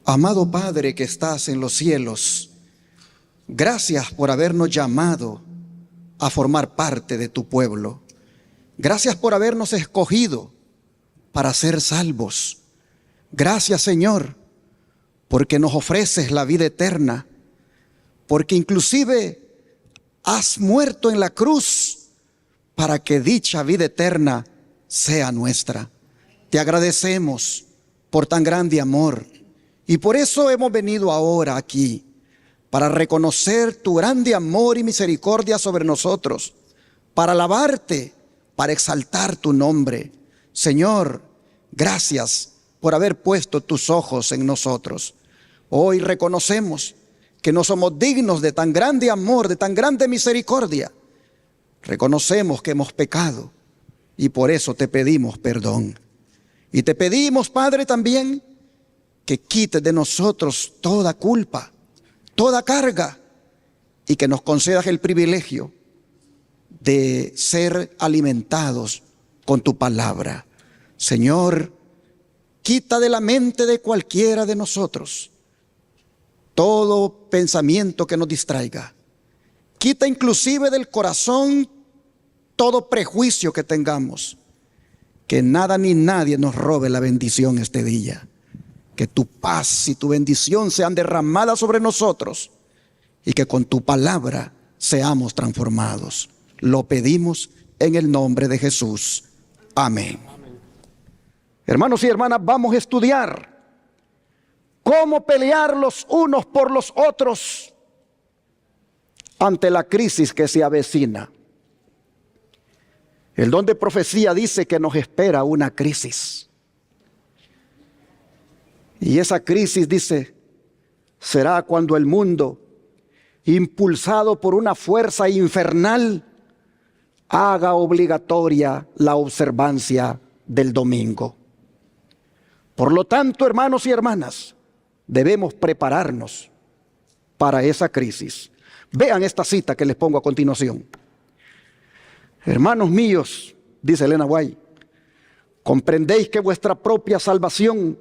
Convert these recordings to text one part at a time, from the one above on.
Amado Padre que estás en los cielos, gracias por habernos llamado a formar parte de tu pueblo. Gracias por habernos escogido para ser salvos. Gracias, Señor, porque nos ofreces la vida eterna, porque inclusive has muerto en la cruz para que dicha vida eterna sea nuestra. Te agradecemos por tan grande amor y por eso hemos venido ahora aquí, para reconocer tu grande amor y misericordia sobre nosotros, para alabarte, para exaltar tu nombre. Señor, gracias por haber puesto tus ojos en nosotros. Hoy reconocemos que no somos dignos de tan grande amor, de tan grande misericordia. Reconocemos que hemos pecado y por eso te pedimos perdón. Y te pedimos, Padre, también que quites de nosotros toda culpa, toda carga, y que nos concedas el privilegio de ser alimentados con tu palabra. Señor, quita de la mente de cualquiera de nosotros todo pensamiento que nos distraiga. Quita inclusive del corazón todo prejuicio que tengamos. Que nada ni nadie nos robe la bendición este día. Que tu paz y tu bendición sean derramadas sobre nosotros y que con tu palabra seamos transformados. Lo pedimos en el nombre de Jesús. Amén. Hermanos y hermanas, vamos a estudiar cómo pelear los unos por los otros ante la crisis que se avecina. El don de profecía dice que nos espera una crisis. Y esa crisis, dice, será cuando el mundo, impulsado por una fuerza infernal, haga obligatoria la observancia del domingo. Por lo tanto, hermanos y hermanas, debemos prepararnos para esa crisis. Vean esta cita que les pongo a continuación. Hermanos míos, dice Elena White, comprendéis que vuestra propia salvación,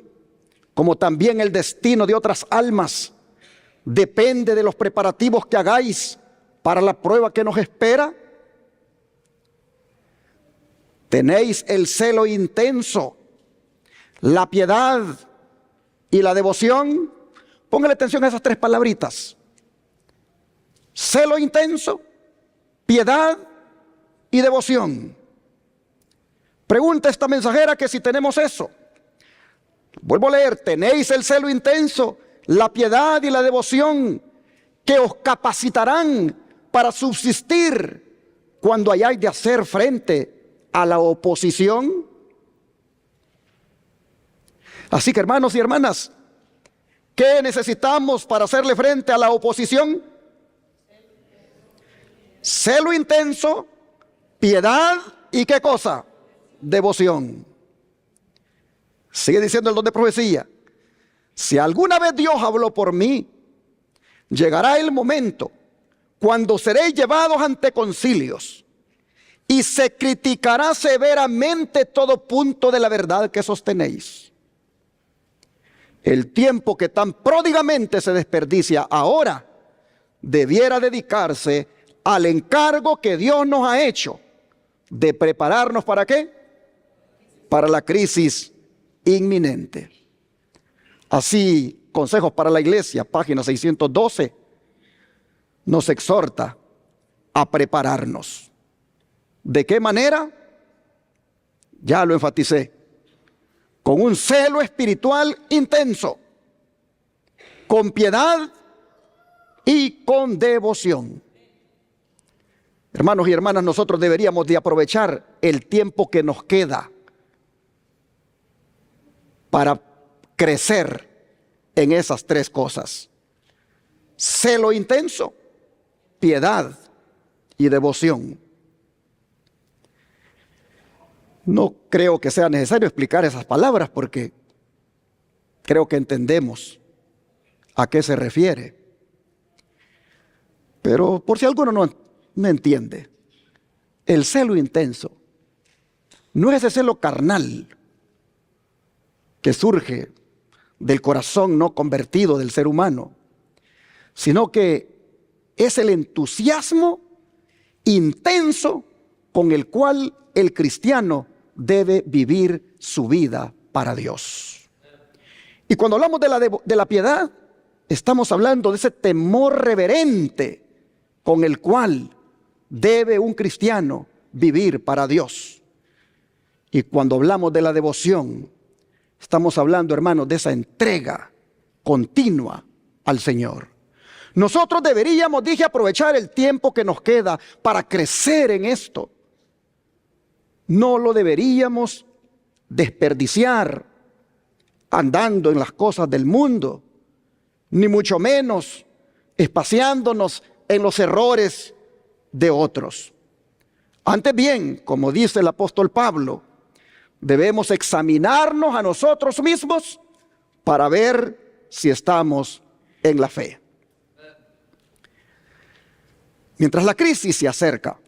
como también el destino de otras almas, depende de los preparativos que hagáis para la prueba que nos espera. Tenéis el celo intenso, la piedad y la devoción. Póngale atención a esas tres palabritas. Celo intenso, piedad y devoción. Pregunta esta mensajera que si tenemos eso. Vuelvo a leer, tenéis el celo intenso, la piedad y la devoción que os capacitarán para subsistir cuando hayáis de hacer frente a la oposición. Así que, hermanos y hermanas, ¿qué necesitamos para hacerle frente a la oposición? Celo intenso, piedad y ¿qué cosa? Devoción. Sigue diciendo el don de profecía. Si alguna vez Dios habló por mí, llegará el momento cuando seréis llevados ante concilios y se criticará severamente todo punto de la verdad que sostenéis. El tiempo que tan pródigamente se desperdicia ahora debiera dedicarse al encargo que Dios nos ha hecho de prepararnos ¿para qué? Para la crisis inminente. Así, Consejos para la Iglesia, página 612, nos exhorta a prepararnos. ¿De qué manera? Ya lo enfaticé. Con un celo espiritual intenso, con piedad y con devoción. Hermanos y hermanas, nosotros deberíamos de aprovechar el tiempo que nos queda para crecer en esas tres cosas. Celo intenso, piedad y devoción. No creo que sea necesario explicar esas palabras porque creo que entendemos a qué se refiere. Pero por si alguno no entiende, el celo intenso no es ese celo carnal que surge del corazón no convertido del ser humano, sino que es el entusiasmo intenso con el cual el cristiano debe vivir su vida para Dios. Y cuando hablamos de la piedad, estamos hablando de ese temor reverente con el cual debe un cristiano vivir para Dios. Y cuando hablamos de la devoción, estamos hablando, hermanos, de esa entrega continua al Señor. Nosotros deberíamos, dije, aprovechar el tiempo que nos queda para crecer en esto. No lo deberíamos desperdiciar andando en las cosas del mundo, ni mucho menos espaciándonos en los errores de otros. Antes bien, como dice el apóstol Pablo, debemos examinarnos a nosotros mismos para ver si estamos en la fe. Mientras la crisis se acerca,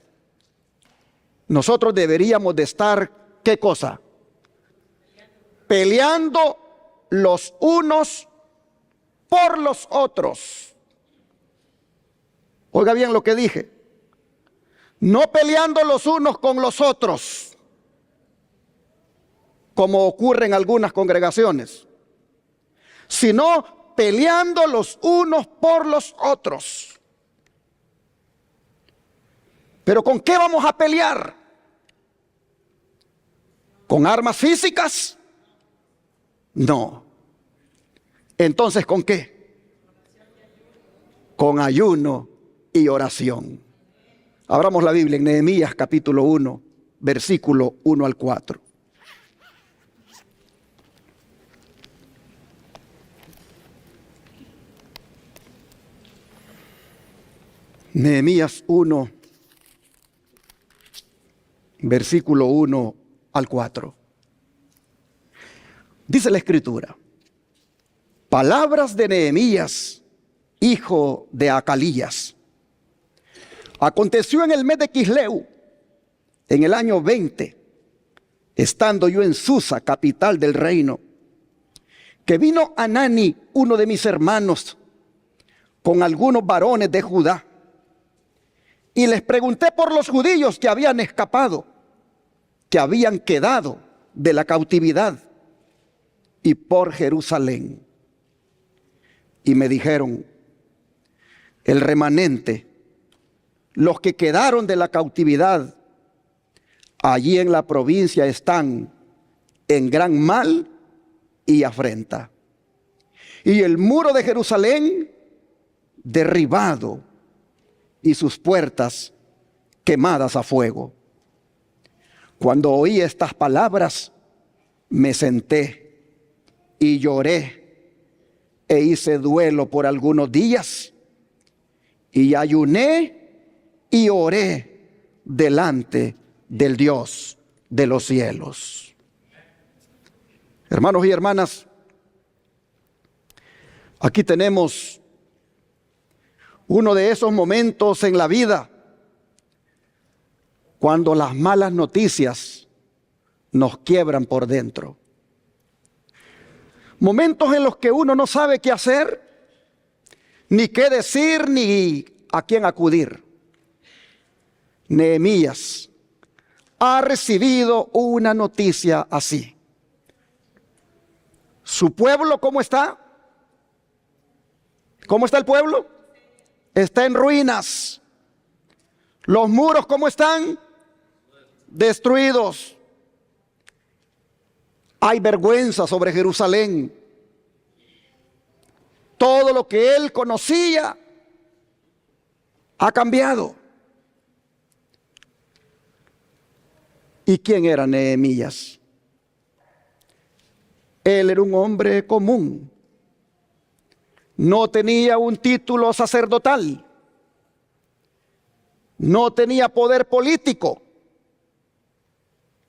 nosotros deberíamos de estar, ¿qué cosa? Peleando los unos por los otros. Oiga bien lo que dije. No peleando los unos con los otros, como ocurre en algunas congregaciones, sino peleando los unos por los otros. ¿Pero con qué vamos a pelear? ¿Con armas físicas? No. Entonces, ¿con qué? Con ayuno y oración. Abramos la Biblia en Nehemías capítulo 1, versículo 1 al 4. Nehemías 1, versículo 1 al 4. Dice la Escritura: palabras de Nehemías, hijo de Acalías. Aconteció en el mes de Quisleu, en el año 20, estando yo en Susa, capital del reino, que vino Anani, uno de mis hermanos, con algunos varones de Judá. Y les pregunté por los judíos que habían escapado, que habían quedado de la cautividad, y por Jerusalén. Y me dijeron: el remanente, los que quedaron de la cautividad, allí en la provincia están en gran mal y afrenta. Y el muro de Jerusalén derribado y sus puertas quemadas a fuego. Cuando oí estas palabras, me senté y lloré e hice duelo por algunos días y ayuné y oré delante del Dios de los cielos. Hermanos y hermanas, aquí tenemos uno de esos momentos en la vida cuando las malas noticias nos quiebran por dentro. Momentos en los que uno no sabe qué hacer, ni qué decir, ni a quién acudir. Nehemías ha recibido una noticia así. ¿Su pueblo cómo está? ¿Cómo está el pueblo? Está en ruinas. ¿Los muros cómo están? Destruidos. Hay vergüenza sobre Jerusalén. Todo lo que él conocía ha cambiado. ¿Y quién era Nehemías? Él era un hombre común. No tenía un título sacerdotal. No tenía poder político.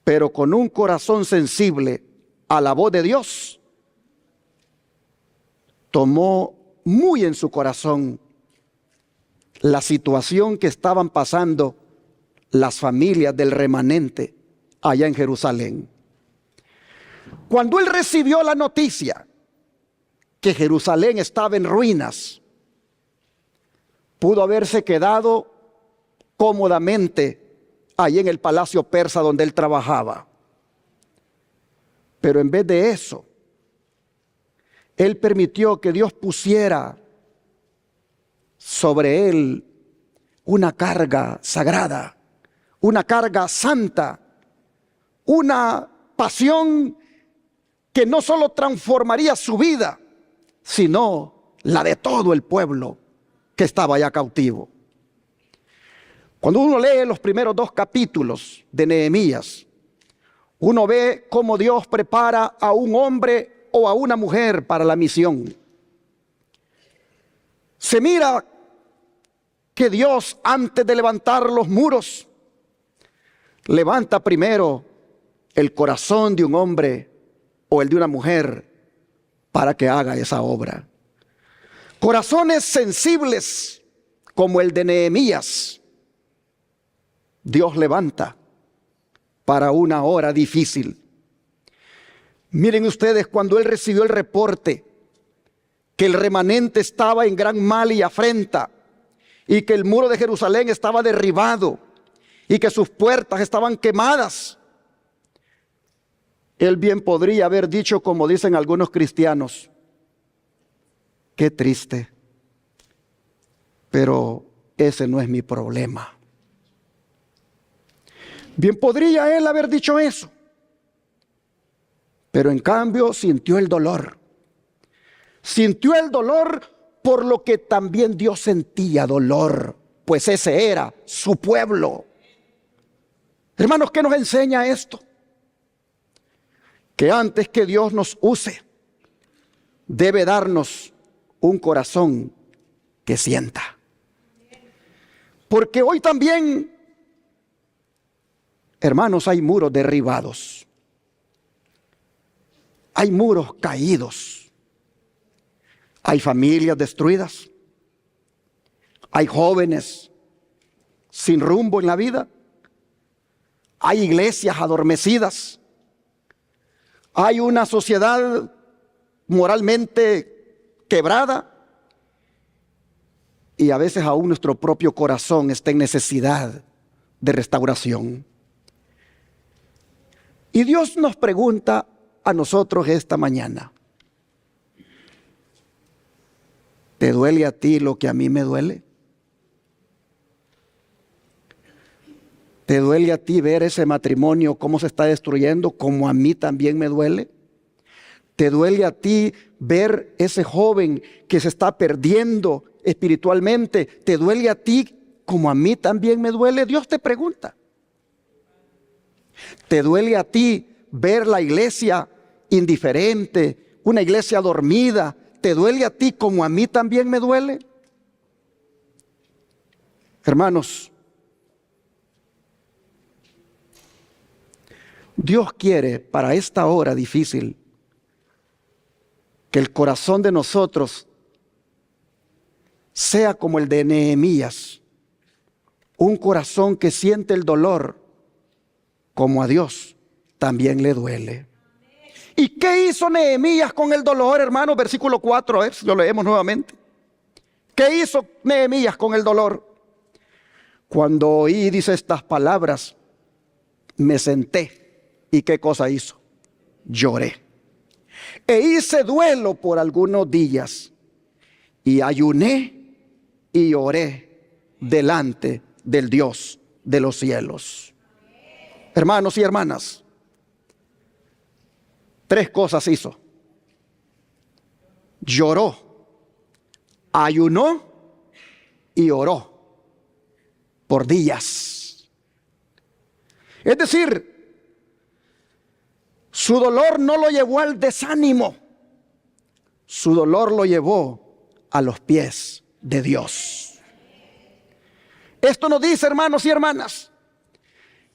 Pero con un corazón sensible a la voz de Dios, tomó muy en su corazón la situación que estaban pasando las familias del remanente allá en Jerusalén. Cuando él recibió la noticia que Jerusalén estaba en ruinas, pudo haberse quedado cómodamente ahí en el palacio persa donde él trabajaba. Pero en vez de eso, él permitió que Dios pusiera sobre él una carga sagrada, una carga santa, una pasión que no solo transformaría su vida, sino la de todo el pueblo que estaba ya cautivo. Cuando uno lee los primeros 2 capítulos de Nehemías, uno ve cómo Dios prepara a un hombre o a una mujer para la misión. Se mira que Dios, antes de levantar los muros, levanta primero el corazón de un hombre o el de una mujer para que haga esa obra. Corazones sensibles como el de Nehemías, Dios levanta para una hora difícil. Miren ustedes, cuando él recibió el reporte que el remanente estaba en gran mal y afrenta, y que el muro de Jerusalén estaba derribado, y que sus puertas estaban quemadas, él bien podría haber dicho, como dicen algunos cristianos: qué triste, pero ese no es mi problema. Bien podría él haber dicho eso, pero en cambio sintió el dolor. Sintió el dolor por lo que también Dios sentía dolor, pues ese era su pueblo. Hermanos, ¿qué nos enseña esto? Que antes que Dios nos use, debe darnos un corazón que sienta. Porque hoy también, hermanos, hay muros derribados. Hay muros caídos. Hay familias destruidas. Hay jóvenes sin rumbo en la vida. Hay iglesias adormecidas. Hay una sociedad moralmente quebrada. Y a veces aún nuestro propio corazón está en necesidad de restauración. Y Dios nos pregunta a nosotros esta mañana: ¿te duele a ti lo que a mí me duele? ¿Te duele a ti ver ese matrimonio cómo se está destruyendo, como a mí también me duele? ¿Te duele a ti ver ese joven que se está perdiendo espiritualmente? ¿Te duele a ti como a mí también me duele? Dios te pregunta. ¿Te duele a ti ver la iglesia indiferente, una iglesia dormida? ¿Te duele a ti como a mí también me duele? Hermanos, Dios quiere para esta hora difícil que el corazón de nosotros sea como el de Nehemías, un corazón que siente el dolor como a Dios también le duele. ¿Y qué hizo Nehemías con el dolor, hermanos? Versículo 4, lo leemos nuevamente. ¿Qué hizo Nehemías con el dolor? Cuando oí, dice, estas palabras, me senté. ¿Y qué cosa hizo? Lloré. E hice duelo por algunos días. Y ayuné y oré delante del Dios de los cielos. Hermanos y hermanas, 3 cosas hizo. Lloró, ayunó y oró por días. Es decir, su dolor no lo llevó al desánimo, su dolor lo llevó a los pies de Dios. Esto nos dice, hermanos y hermanas,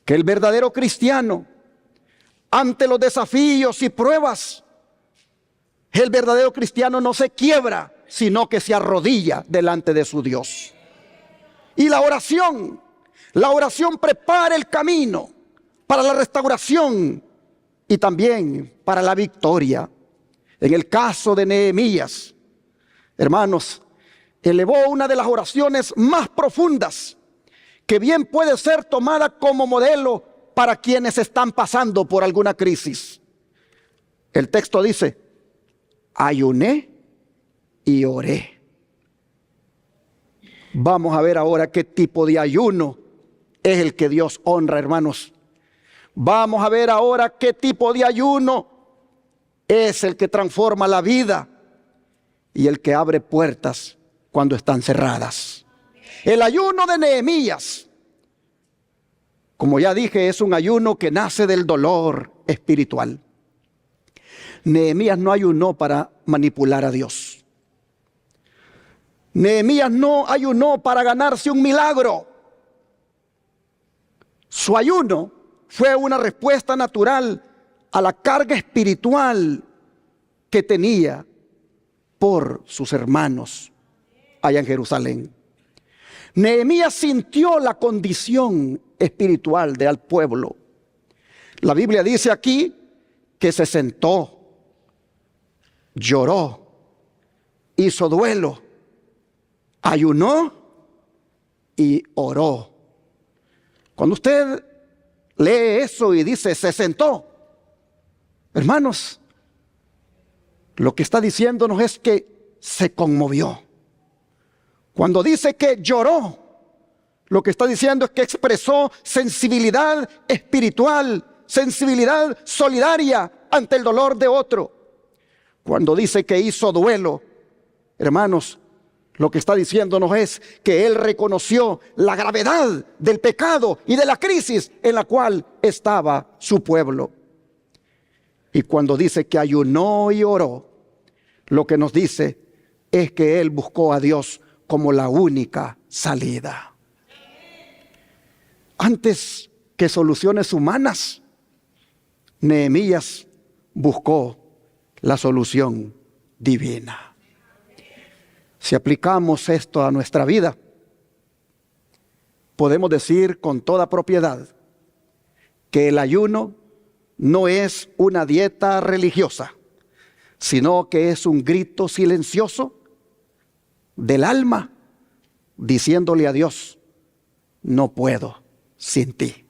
que el verdadero cristiano, ante los desafíos y pruebas, el verdadero cristiano no se quiebra, sino que se arrodilla delante de su Dios. Y la oración prepara el camino para la restauración y también para la victoria. En el caso de Nehemías, hermanos, elevó una de las oraciones más profundas que bien puede ser tomada como modelo para quienes están pasando por alguna crisis. El texto dice: ayuné y oré. Vamos a ver ahora qué tipo de ayuno es el que Dios honra, hermanos. Vamos a ver ahora qué tipo de ayuno es el que transforma la vida y el que abre puertas cuando están cerradas. El ayuno de Nehemías, como ya dije, es un ayuno que nace del dolor espiritual. Nehemías no ayunó para manipular a Dios. Nehemías no ayunó para ganarse un milagro. Su ayuno fue una respuesta natural a la carga espiritual que tenía por sus hermanos allá en Jerusalén. Nehemías sintió la condición espiritual del pueblo. La Biblia dice aquí que se sentó, lloró, hizo duelo, ayunó y oró. Cuando usted lee eso y dice se sentó, hermanos, lo que está diciéndonos es que se conmovió. Cuando dice que lloró, lo que está diciendo es que expresó sensibilidad espiritual, sensibilidad solidaria ante el dolor de otro. Cuando dice que hizo duelo, hermanos, lo que está diciéndonos es que él reconoció la gravedad del pecado y de la crisis en la cual estaba su pueblo. Y cuando dice que ayunó y oró, lo que nos dice es que él buscó a Dios como la única salida. Antes que soluciones humanas, Nehemías buscó la solución divina. Si aplicamos esto a nuestra vida, podemos decir con toda propiedad que el ayuno no es una dieta religiosa, sino que es un grito silencioso del alma diciéndole a Dios: no puedo sin ti.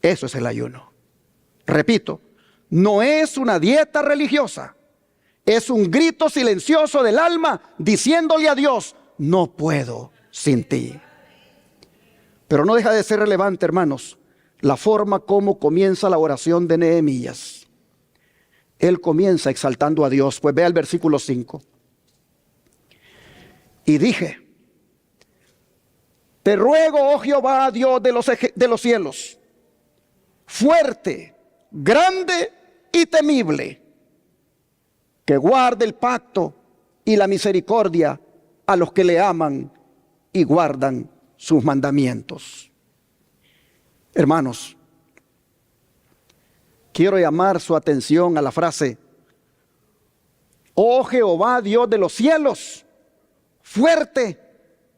Eso es el ayuno. Repito, no es una dieta religiosa, es un grito silencioso del alma diciéndole a Dios: no puedo sin ti. Pero no deja de ser relevante, hermanos, la forma como comienza la oración de Nehemías. Él comienza exaltando a Dios. Pues vea el versículo 5. Y dije: te ruego, oh Jehová, Dios de los cielos, fuerte, grande y temible, que guarde el pacto y la misericordia a los que le aman y guardan sus mandamientos. Hermanos, quiero llamar su atención a la frase: oh Jehová, Dios de los cielos, fuerte,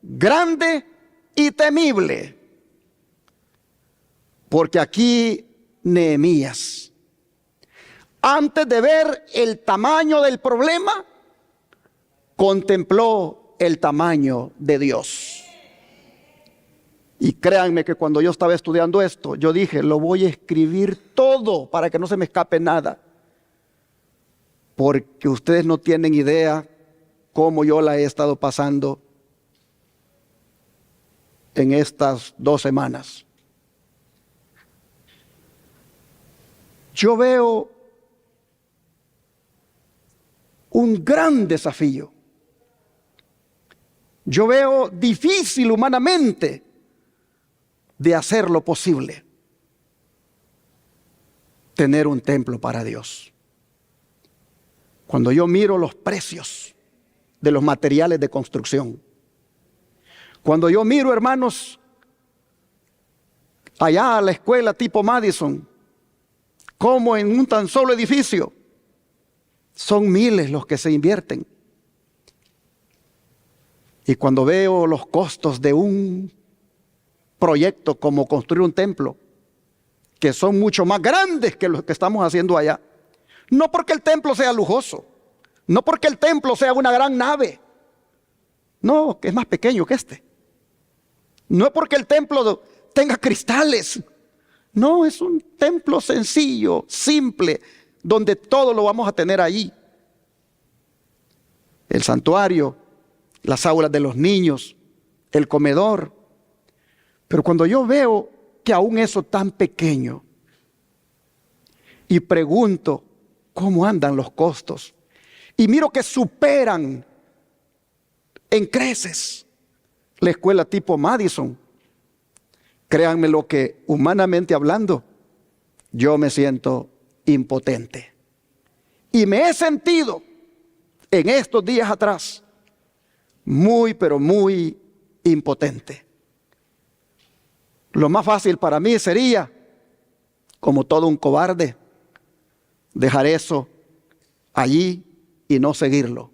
grande y temible. Porque aquí Nehemías, antes de ver el tamaño del problema, contempló el tamaño de Dios. Y créanme que cuando yo estaba estudiando esto, yo dije: lo voy a escribir todo para que no se me escape nada. Porque ustedes no tienen idea cómo yo la he estado pasando en estas 2 semanas. Yo veo un gran desafío. Yo veo difícil humanamente de hacer lo posible, tener un templo para Dios. Cuando yo miro los precios de los materiales de construcción, cuando yo miro, hermanos, allá a la escuela tipo Madison, como en un tan solo edificio son miles los que se invierten. Y cuando veo los costos de un proyecto como construir un templo, que son mucho más grandes que los que estamos haciendo allá, no porque el templo sea lujoso, No porque el templo sea una gran nave. No, que es más pequeño que este. No es porque el templo tenga cristales. No, es un templo sencillo, simple, donde todo lo vamos a tener ahí. El santuario, las aulas de los niños, el comedor. Pero cuando yo veo que aún eso tan pequeño, y pregunto cómo andan los costos, y miro que superan en creces la escuela tipo Madison, créanme lo que humanamente hablando, yo me siento impotente. Y me he sentido en estos días atrás muy, pero muy impotente. Lo más fácil para mí sería, como todo un cobarde, dejar eso allí y no seguirlo.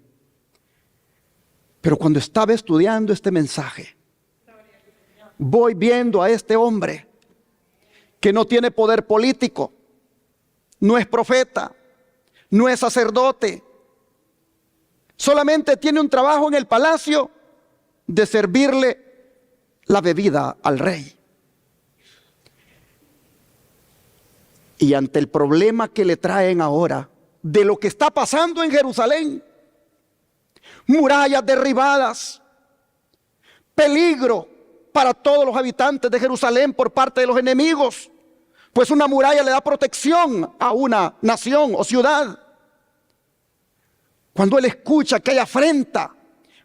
Pero cuando estaba estudiando este mensaje, voy viendo a este hombre que no tiene poder político, no es profeta, no es sacerdote, solamente tiene un trabajo en el palacio de servirle la bebida al rey. Y ante el problema que le traen ahora de lo que está pasando en Jerusalén, murallas derribadas, peligro para todos los habitantes de Jerusalén por parte de los enemigos, pues una muralla le da protección a una nación o ciudad. Cuando él escucha que hay afrenta,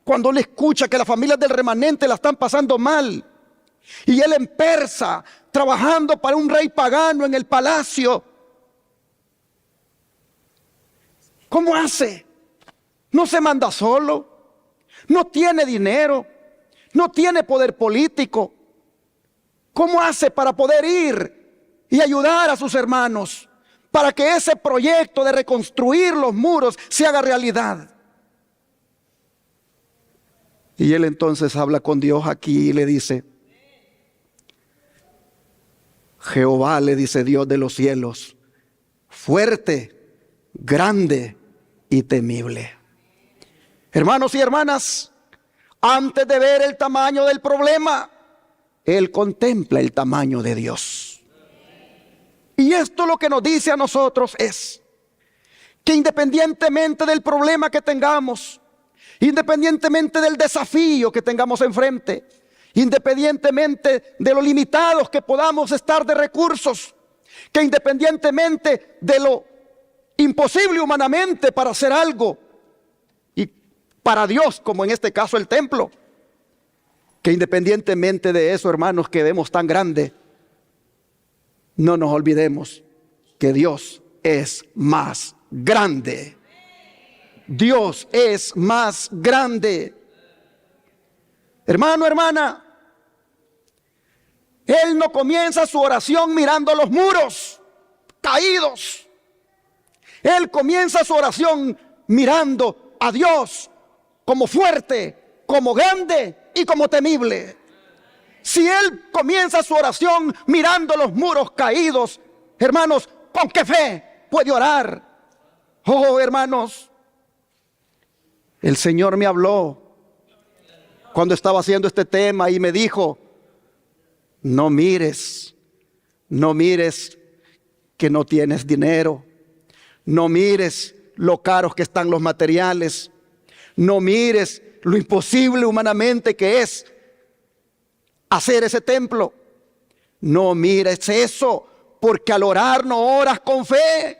cuando él escucha que las familias del remanente la están pasando mal, y él en Persa, trabajando para un rey pagano en el palacio, ¿cómo hace? No se manda solo, no tiene dinero, no tiene poder político. ¿Cómo hace para poder ir y ayudar a sus hermanos para que ese proyecto de reconstruir los muros se haga realidad? Y él entonces habla con Dios aquí y le dice: Jehová, le dice Dios de los cielos, fuerte, grande y temible. Hermanos y hermanas, antes de ver el tamaño del problema, él contempla el tamaño de Dios. Y esto lo que nos dice a nosotros es que independientemente del problema que tengamos, independientemente del desafío que tengamos enfrente, independientemente de lo limitados que podamos estar de recursos, que independientemente de lo imposible humanamente para hacer algo, y para Dios, como en este caso el templo, que independientemente de eso, hermanos, que vemos tan grande, no nos olvidemos que Dios es más grande. Dios es más grande. Hermano, hermana, él no comienza su oración mirando los muros caídos. Él comienza su oración mirando a Dios como fuerte, como grande y como temible. Si él comienza su oración mirando los muros caídos, hermanos, ¿con qué fe puede orar? Oh, hermanos, el Señor me habló cuando estaba haciendo este tema y me dijo: no mires que no tienes dinero, no mires lo caros que están los materiales, no mires lo imposible humanamente que es hacer ese templo. No mires eso, porque al orar no oras con fe.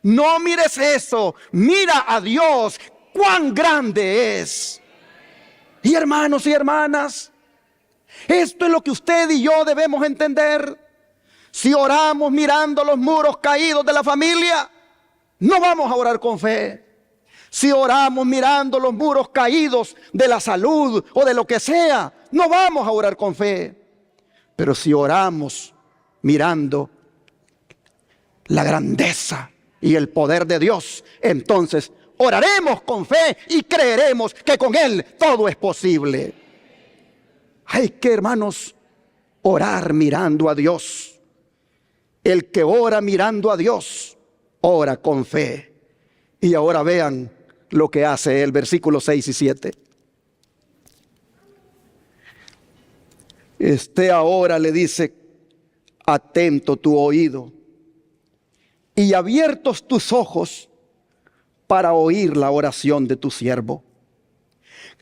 No mires eso, mira a Dios, cuán grande es. Y hermanos y hermanas, esto es lo que usted y yo debemos entender. Si oramos mirando los muros caídos de la familia, no vamos a orar con fe. Si oramos mirando los muros caídos de la salud o de lo que sea, no vamos a orar con fe. Pero si oramos mirando la grandeza y el poder de Dios, entonces oraremos con fe y creeremos que con Él todo es posible. Hay que, hermanos, orar mirando a Dios. El que ora mirando a Dios, ora con fe. Y ahora vean lo que hace el versículo 6 y 7. Esté ahora, le dice, atento tu oído y abiertos tus ojos para oír la oración de tu siervo,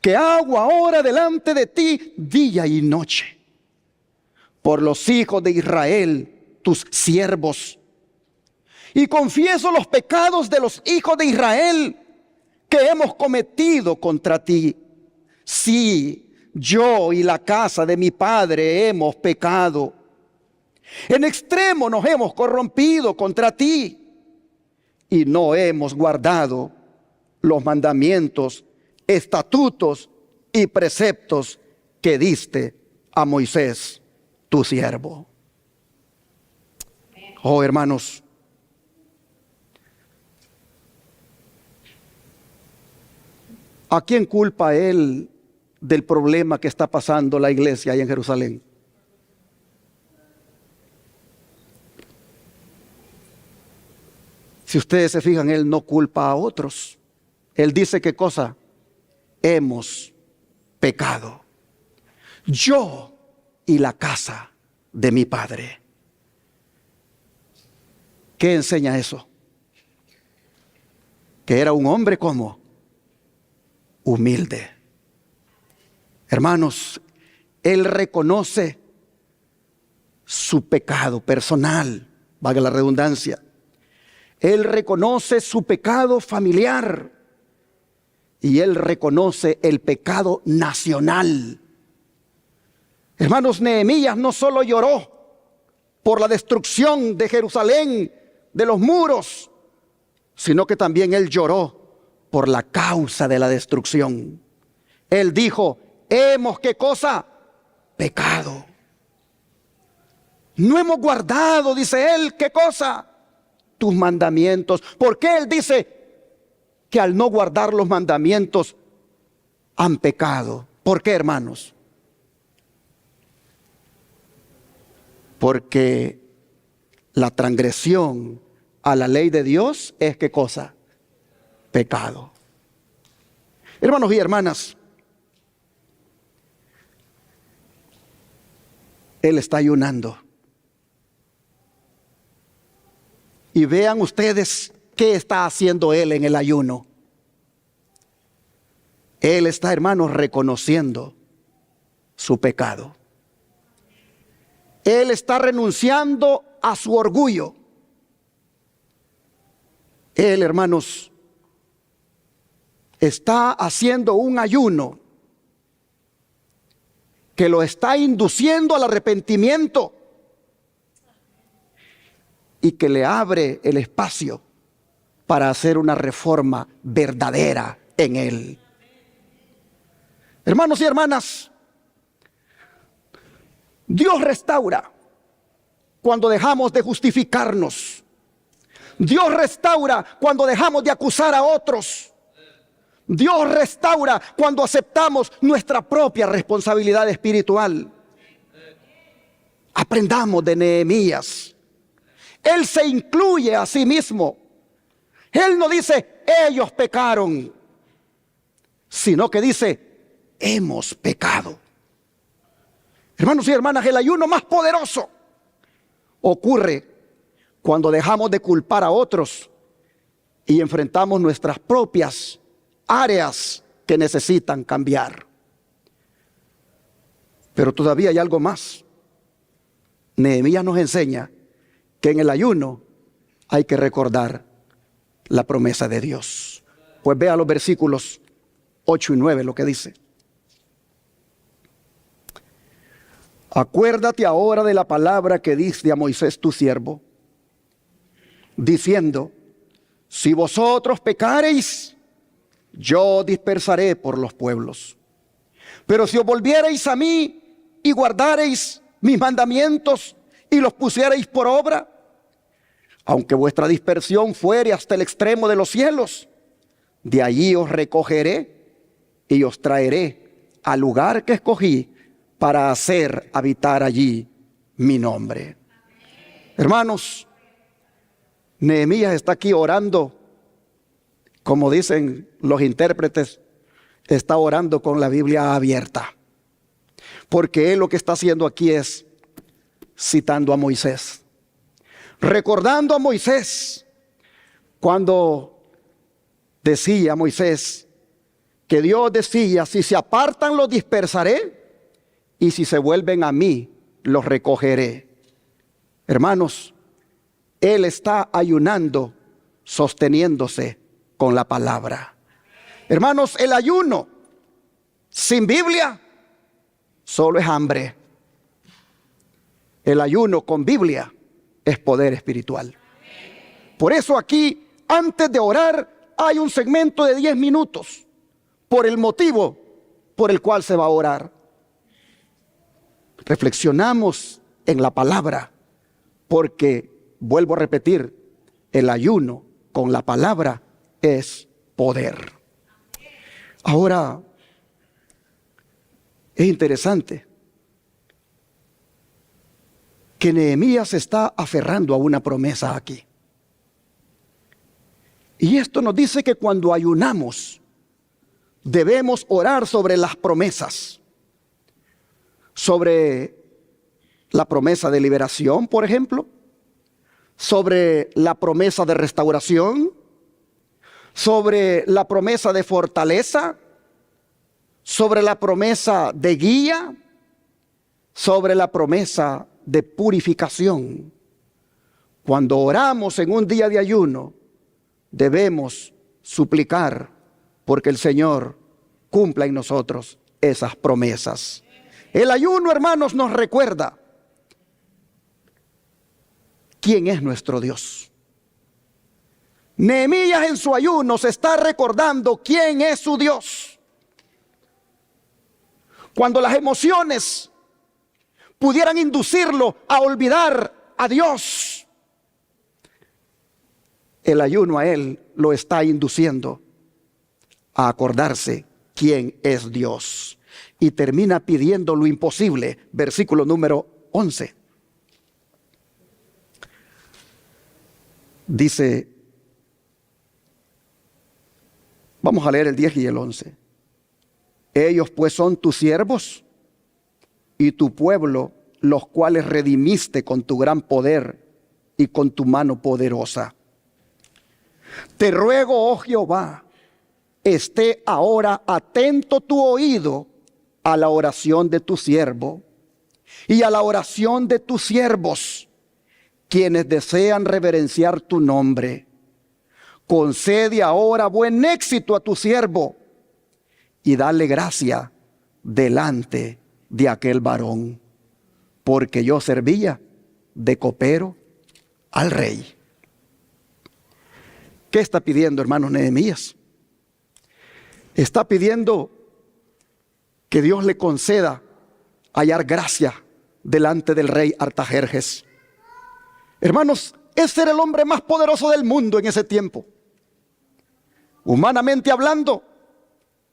que hago ahora delante de ti día y noche, por los hijos de Israel, tus siervos. Y confieso los pecados de los hijos de Israel que hemos cometido contra ti. Sí, yo y la casa de mi padre hemos pecado. En extremo nos hemos corrompido contra ti y no hemos guardado los mandamientos, estatutos y preceptos que diste a Moisés, tu siervo. Oh, hermanos, ¿a quién culpa él del problema que está pasando la iglesia ahí en Jerusalén? Si ustedes se fijan, él no culpa a otros. Él dice, ¿qué cosa? Hemos pecado. Yo y la casa de mi padre. ¿Qué enseña eso? Que era un hombre como humilde. Hermanos, él reconoce su pecado personal, valga la redundancia. Él reconoce su pecado familiar y él reconoce el pecado nacional. Hermanos, Nehemías no solo lloró por la destrucción de Jerusalén, de los muros, sino que también él lloró por la causa de la destrucción. Él dijo, hemos, ¿qué cosa? Pecado. No hemos guardado, dice él, ¿qué cosa? Tus mandamientos. ¿Por qué él dice que al no guardar los mandamientos han pecado? ¿Por qué, hermanos? Porque la transgresión a la ley de Dios es ¿qué cosa? Pecado. Hermanos y hermanas, él está ayunando. Y vean ustedes qué está haciendo él en el ayuno. Él está, hermanos, reconociendo su pecado. Él está renunciando a su orgullo. Él, hermanos, está haciendo un ayuno que lo está induciendo al arrepentimiento y que le abre el espacio para hacer una reforma verdadera en él. Hermanos y hermanas, Dios restaura cuando dejamos de justificarnos. Dios restaura cuando dejamos de acusar a otros. Dios restaura cuando aceptamos nuestra propia responsabilidad espiritual. Aprendamos de Nehemías. Él se incluye a sí mismo. Él no dice, ellos pecaron, sino que dice, hemos pecado. Hermanos y hermanas, el ayuno más poderoso ocurre cuando dejamos de culpar a otros y enfrentamos nuestras propias áreas que necesitan cambiar. Pero todavía hay algo más. Nehemías nos enseña que en el ayuno hay que recordar la promesa de Dios. Pues vea los versículos 8 y 9 lo que dice. Acuérdate ahora de la palabra que diste a Moisés tu siervo, diciendo, si vosotros pecareis, yo dispersaré por los pueblos. Pero si os volviereis a mí y guardareis mis mandamientos y los pusiereis por obra, aunque vuestra dispersión fuere hasta el extremo de los cielos, de allí os recogeré y os traeré al lugar que escogí para hacer habitar allí mi nombre. Hermanos, Nehemías está aquí orando como dicen los intérpretes, está orando con la Biblia abierta. Porque él lo que está haciendo aquí es citando a Moisés. Recordando a Moisés cuando decía Moisés que Dios decía: si se apartan los dispersaré, y si se vuelven a mí los recogeré. Hermanos, él está ayunando, sosteniéndose con la palabra. Hermanos, el ayuno sin Biblia solo es hambre. El ayuno con Biblia es poder espiritual. Por eso aquí, antes de orar, hay un segmento de 10 minutos por el motivo por el cual se va a orar. Reflexionamos en la palabra, porque, vuelvo a repetir, el ayuno con la palabra es poder. Ahora, es interesante que Nehemías se está aferrando a una promesa aquí. Y esto nos dice que cuando ayunamos, debemos orar sobre las promesas. Sobre la promesa de liberación, por ejemplo. Sobre la promesa de restauración. Sobre la promesa de fortaleza. Sobre la promesa de guía. Sobre la promesa de purificación. Cuando oramos en un día de ayuno, debemos suplicar porque el Señor cumpla en nosotros esas promesas. El ayuno, hermanos, nos recuerda quién es nuestro Dios. Nehemías en su ayuno se está recordando quién es su Dios. Cuando las emociones pudieran inducirlo a olvidar a Dios, el ayuno a él lo está induciendo a acordarse quién es Dios. Y termina pidiendo lo imposible. Versículo número 11. Dice, vamos a leer el 10 y el 11. Ellos pues son tus siervos y tu pueblo, los cuales redimiste con tu gran poder y con tu mano poderosa. Te ruego, oh Jehová, esté ahora atento tu oído a la oración de tu siervo y a la oración de tus siervos, quienes desean reverenciar tu nombre. Concede ahora buen éxito a tu siervo y dale gracia delante de aquel varón, porque yo servía de copero al rey. ¿Qué está pidiendo, hermanos, Nehemías? Está pidiendo que Dios le conceda hallar gracia delante del rey Artajerjes. Hermanos, ese era el hombre más poderoso del mundo en ese tiempo. Humanamente hablando,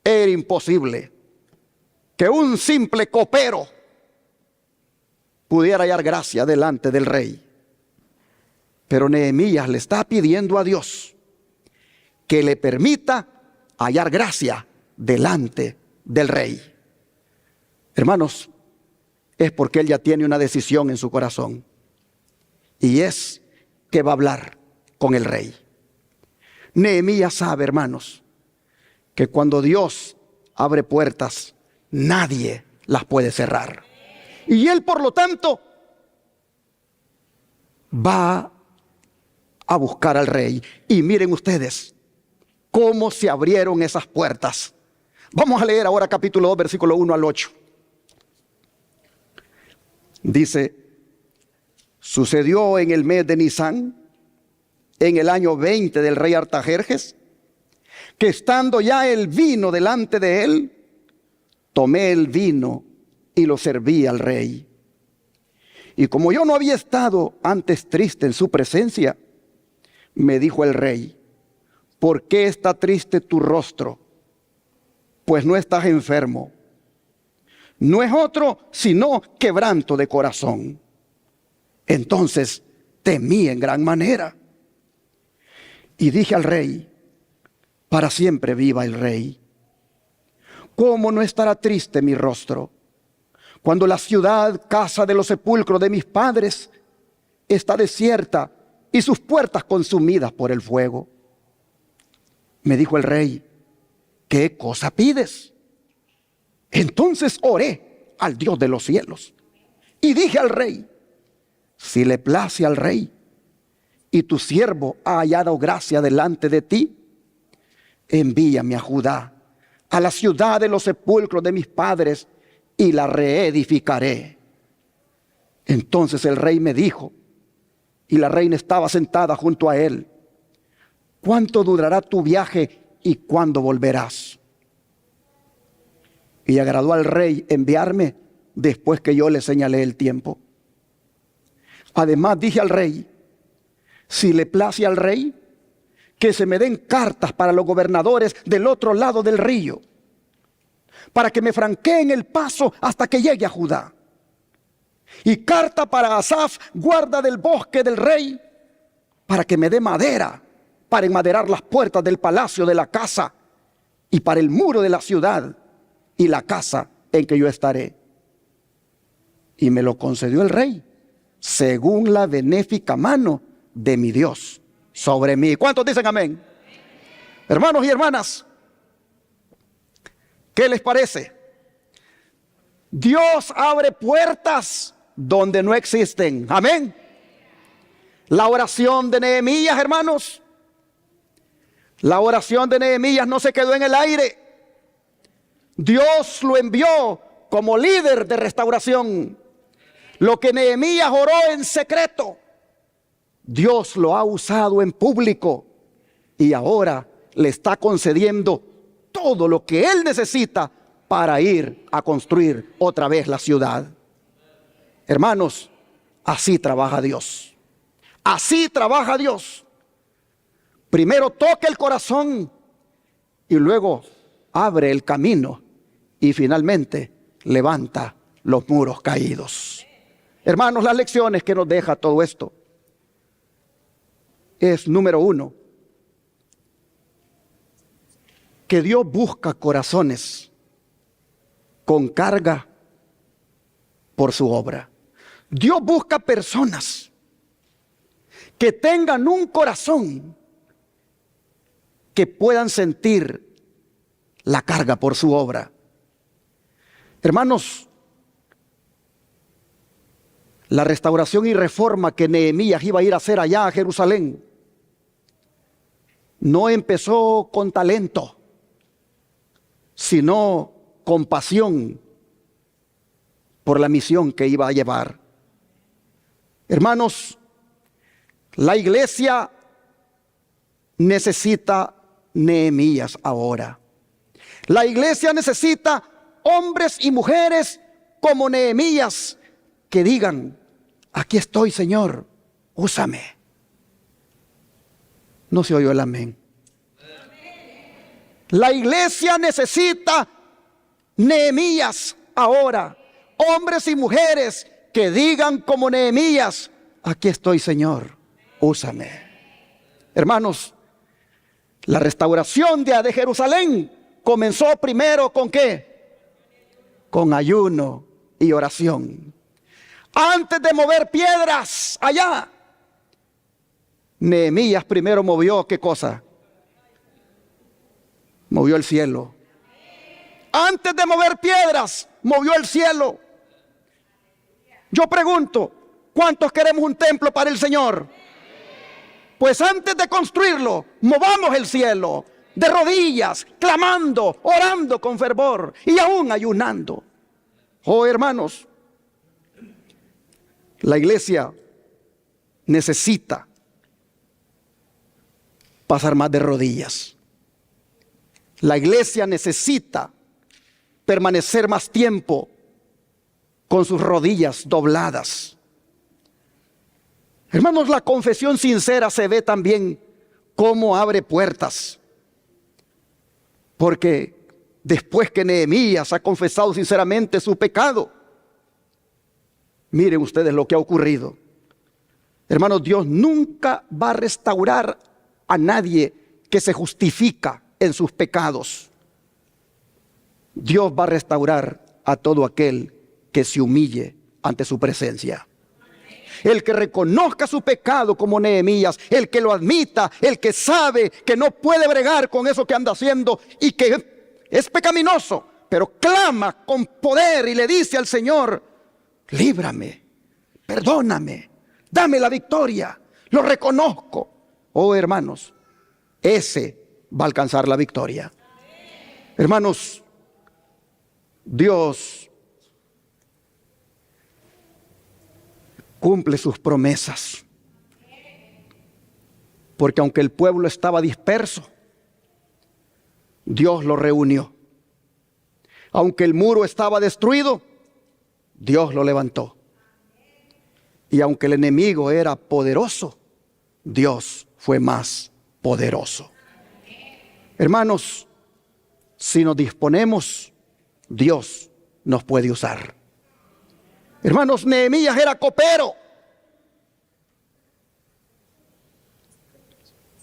era imposible que un simple copero pudiera hallar gracia delante del rey. Pero Nehemías le está pidiendo a Dios que le permita hallar gracia delante del rey. Hermanos, es porque él ya tiene una decisión en su corazón, y es que va a hablar con el rey. Nehemías sabe, hermanos, que cuando Dios abre puertas, nadie las puede cerrar. Y él, por lo tanto, va a buscar al rey. Y miren ustedes cómo se abrieron esas puertas. Vamos a leer ahora capítulo 2, versículo 1 al 8. Dice, sucedió en el mes de Nisán, en el año 20 del rey Artajerjes, que estando ya el vino delante de él, tomé el vino y lo serví al rey. Y como yo no había estado antes triste en su presencia, me dijo el rey, ¿por qué está triste tu rostro? Pues no estás enfermo. No es otro sino quebranto de corazón. Entonces temí en gran manera. Y dije al rey, Para siempre viva el Rey. ¿Cómo no estará triste mi rostro cuando la ciudad, casa de los sepulcros de mis padres, está desierta y sus puertas consumidas por el fuego? Me dijo el Rey: ¿qué cosa pides? Entonces oré al Dios de los cielos y dije al Rey: si le place al Rey y tu siervo ha hallado gracia delante de ti, envíame a Judá, a la ciudad de los sepulcros de mis padres, y la reedificaré. Entonces el Rey me dijo, y la reina estaba sentada junto a él: ¿cuánto durará tu viaje y cuándo volverás? Y agradó al Rey enviarme después que yo le señalé el tiempo. Además dije al Rey: si le place al Rey, que se me den cartas para los gobernadores del otro lado del río, para que me franqueen el paso hasta que llegue a Judá. Y carta para Asaf, guarda del bosque del rey, para que me dé madera para enmaderar las puertas del palacio de la casa y para el muro de la ciudad y la casa en que yo estaré. Y me lo concedió el Rey, según la benéfica mano de mi Dios sobre mí. ¿Cuántos dicen amén? Hermanos y hermanas, ¿qué les parece? Dios abre puertas donde no existen. Amén. La oración de Nehemías, hermanos, la oración de Nehemías no se quedó en el aire. Dios lo envió como líder de restauración. Lo que Nehemías oró en secreto, Dios lo ha usado en público y ahora le está concediendo todo lo que él necesita para ir a construir otra vez la ciudad. Hermanos, así trabaja Dios. Así trabaja Dios. Primero toca el corazón y luego abre el camino y finalmente levanta los muros caídos. Hermanos, las lecciones que nos deja todo esto es, número uno, que Dios busca corazones con carga por su obra. Dios busca personas que tengan un corazón que puedan sentir la carga por su obra. Hermanos, la restauración y reforma que Nehemías iba a ir a hacer allá a Jerusalén no empezó con talento, sino con pasión por la misión que iba a llevar. Hermanos, la iglesia necesita Nehemías ahora. La iglesia necesita hombres y mujeres como Nehemías que digan: aquí estoy, Señor, úsame. No se oyó el amén. La iglesia necesita Nehemías ahora, hombres y mujeres que digan como Nehemías: aquí estoy, Señor, úsame. Hermanos, la restauración de Jerusalén comenzó primero ¿con qué? Con ayuno y oración. Antes de mover piedras allá, Nehemías primero movió ¿qué cosa? Movió el cielo. Antes de mover piedras, movió el cielo. Yo pregunto, ¿cuántos queremos un templo para el Señor? Pues antes de construirlo, movamos el cielo, de rodillas, clamando, orando con fervor y aún ayunando. Oh, hermanos, la iglesia necesita pasar más de rodillas. La iglesia necesita permanecer más tiempo con sus rodillas dobladas. Hermanos, la confesión sincera se ve también cómo abre puertas. Porque después que Nehemías ha confesado sinceramente su pecado, miren ustedes lo que ha ocurrido. Hermanos, Dios nunca va a restaurar a nadie que se justifica en sus pecados, Dios va a restaurar a todo aquel que se humille ante su presencia. El que reconozca su pecado como Nehemías, el que lo admita, el que sabe que no puede bregar con eso que anda haciendo y que es pecaminoso, pero clama con poder y le dice al Señor: líbrame, perdóname, dame la victoria, lo reconozco. Oh, hermanos, ese va a alcanzar la victoria. Hermanos, Dios cumple sus promesas, porque aunque el pueblo estaba disperso, Dios lo reunió. Aunque el muro estaba destruido, Dios lo levantó. Y aunque el enemigo era poderoso, Dios fue más poderoso. Hermanos, si nos disponemos, Dios nos puede usar. Hermanos, Nehemías era copero,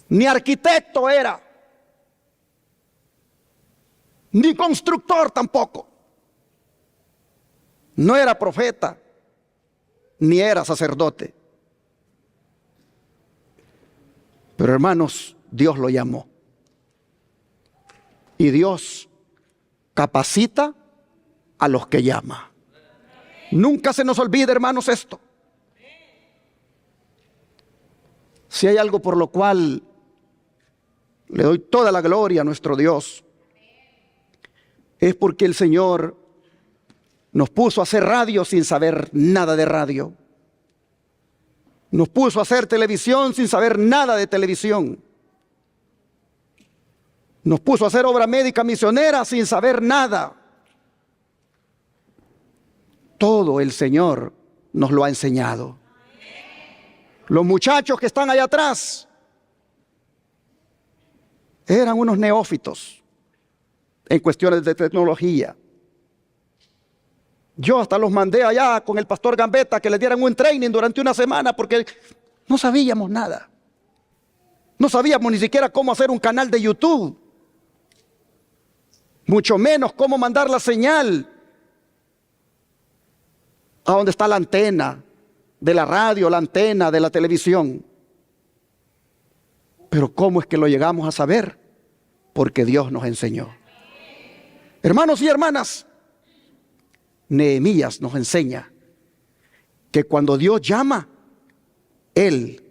ni arquitecto era, ni constructor tampoco. No era profeta, ni era sacerdote. Pero hermanos, Dios lo llamó. Y Dios capacita a los que llama. Nunca se nos olvide, hermanos, esto. Si hay algo por lo cual le doy toda la gloria a nuestro Dios, es porque el Señor nos puso a hacer radio sin saber nada de radio. Nos puso a hacer televisión sin saber nada de televisión. Nos puso a hacer obra médica misionera sin saber nada. Todo el Señor nos lo ha enseñado. Los muchachos que están allá atrás eran unos neófitos en cuestiones de tecnología. Yo hasta los mandé allá con el pastor Gambetta que les dieran un training durante una semana porque no sabíamos nada. No sabíamos ni siquiera cómo hacer un canal de YouTube, mucho menos cómo mandar la señal a donde está la antena de la radio, la antena de la televisión. Pero ¿cómo es que lo llegamos a saber? Porque Dios nos enseñó. Hermanos y hermanas, Nehemías nos enseña que cuando Dios llama, Él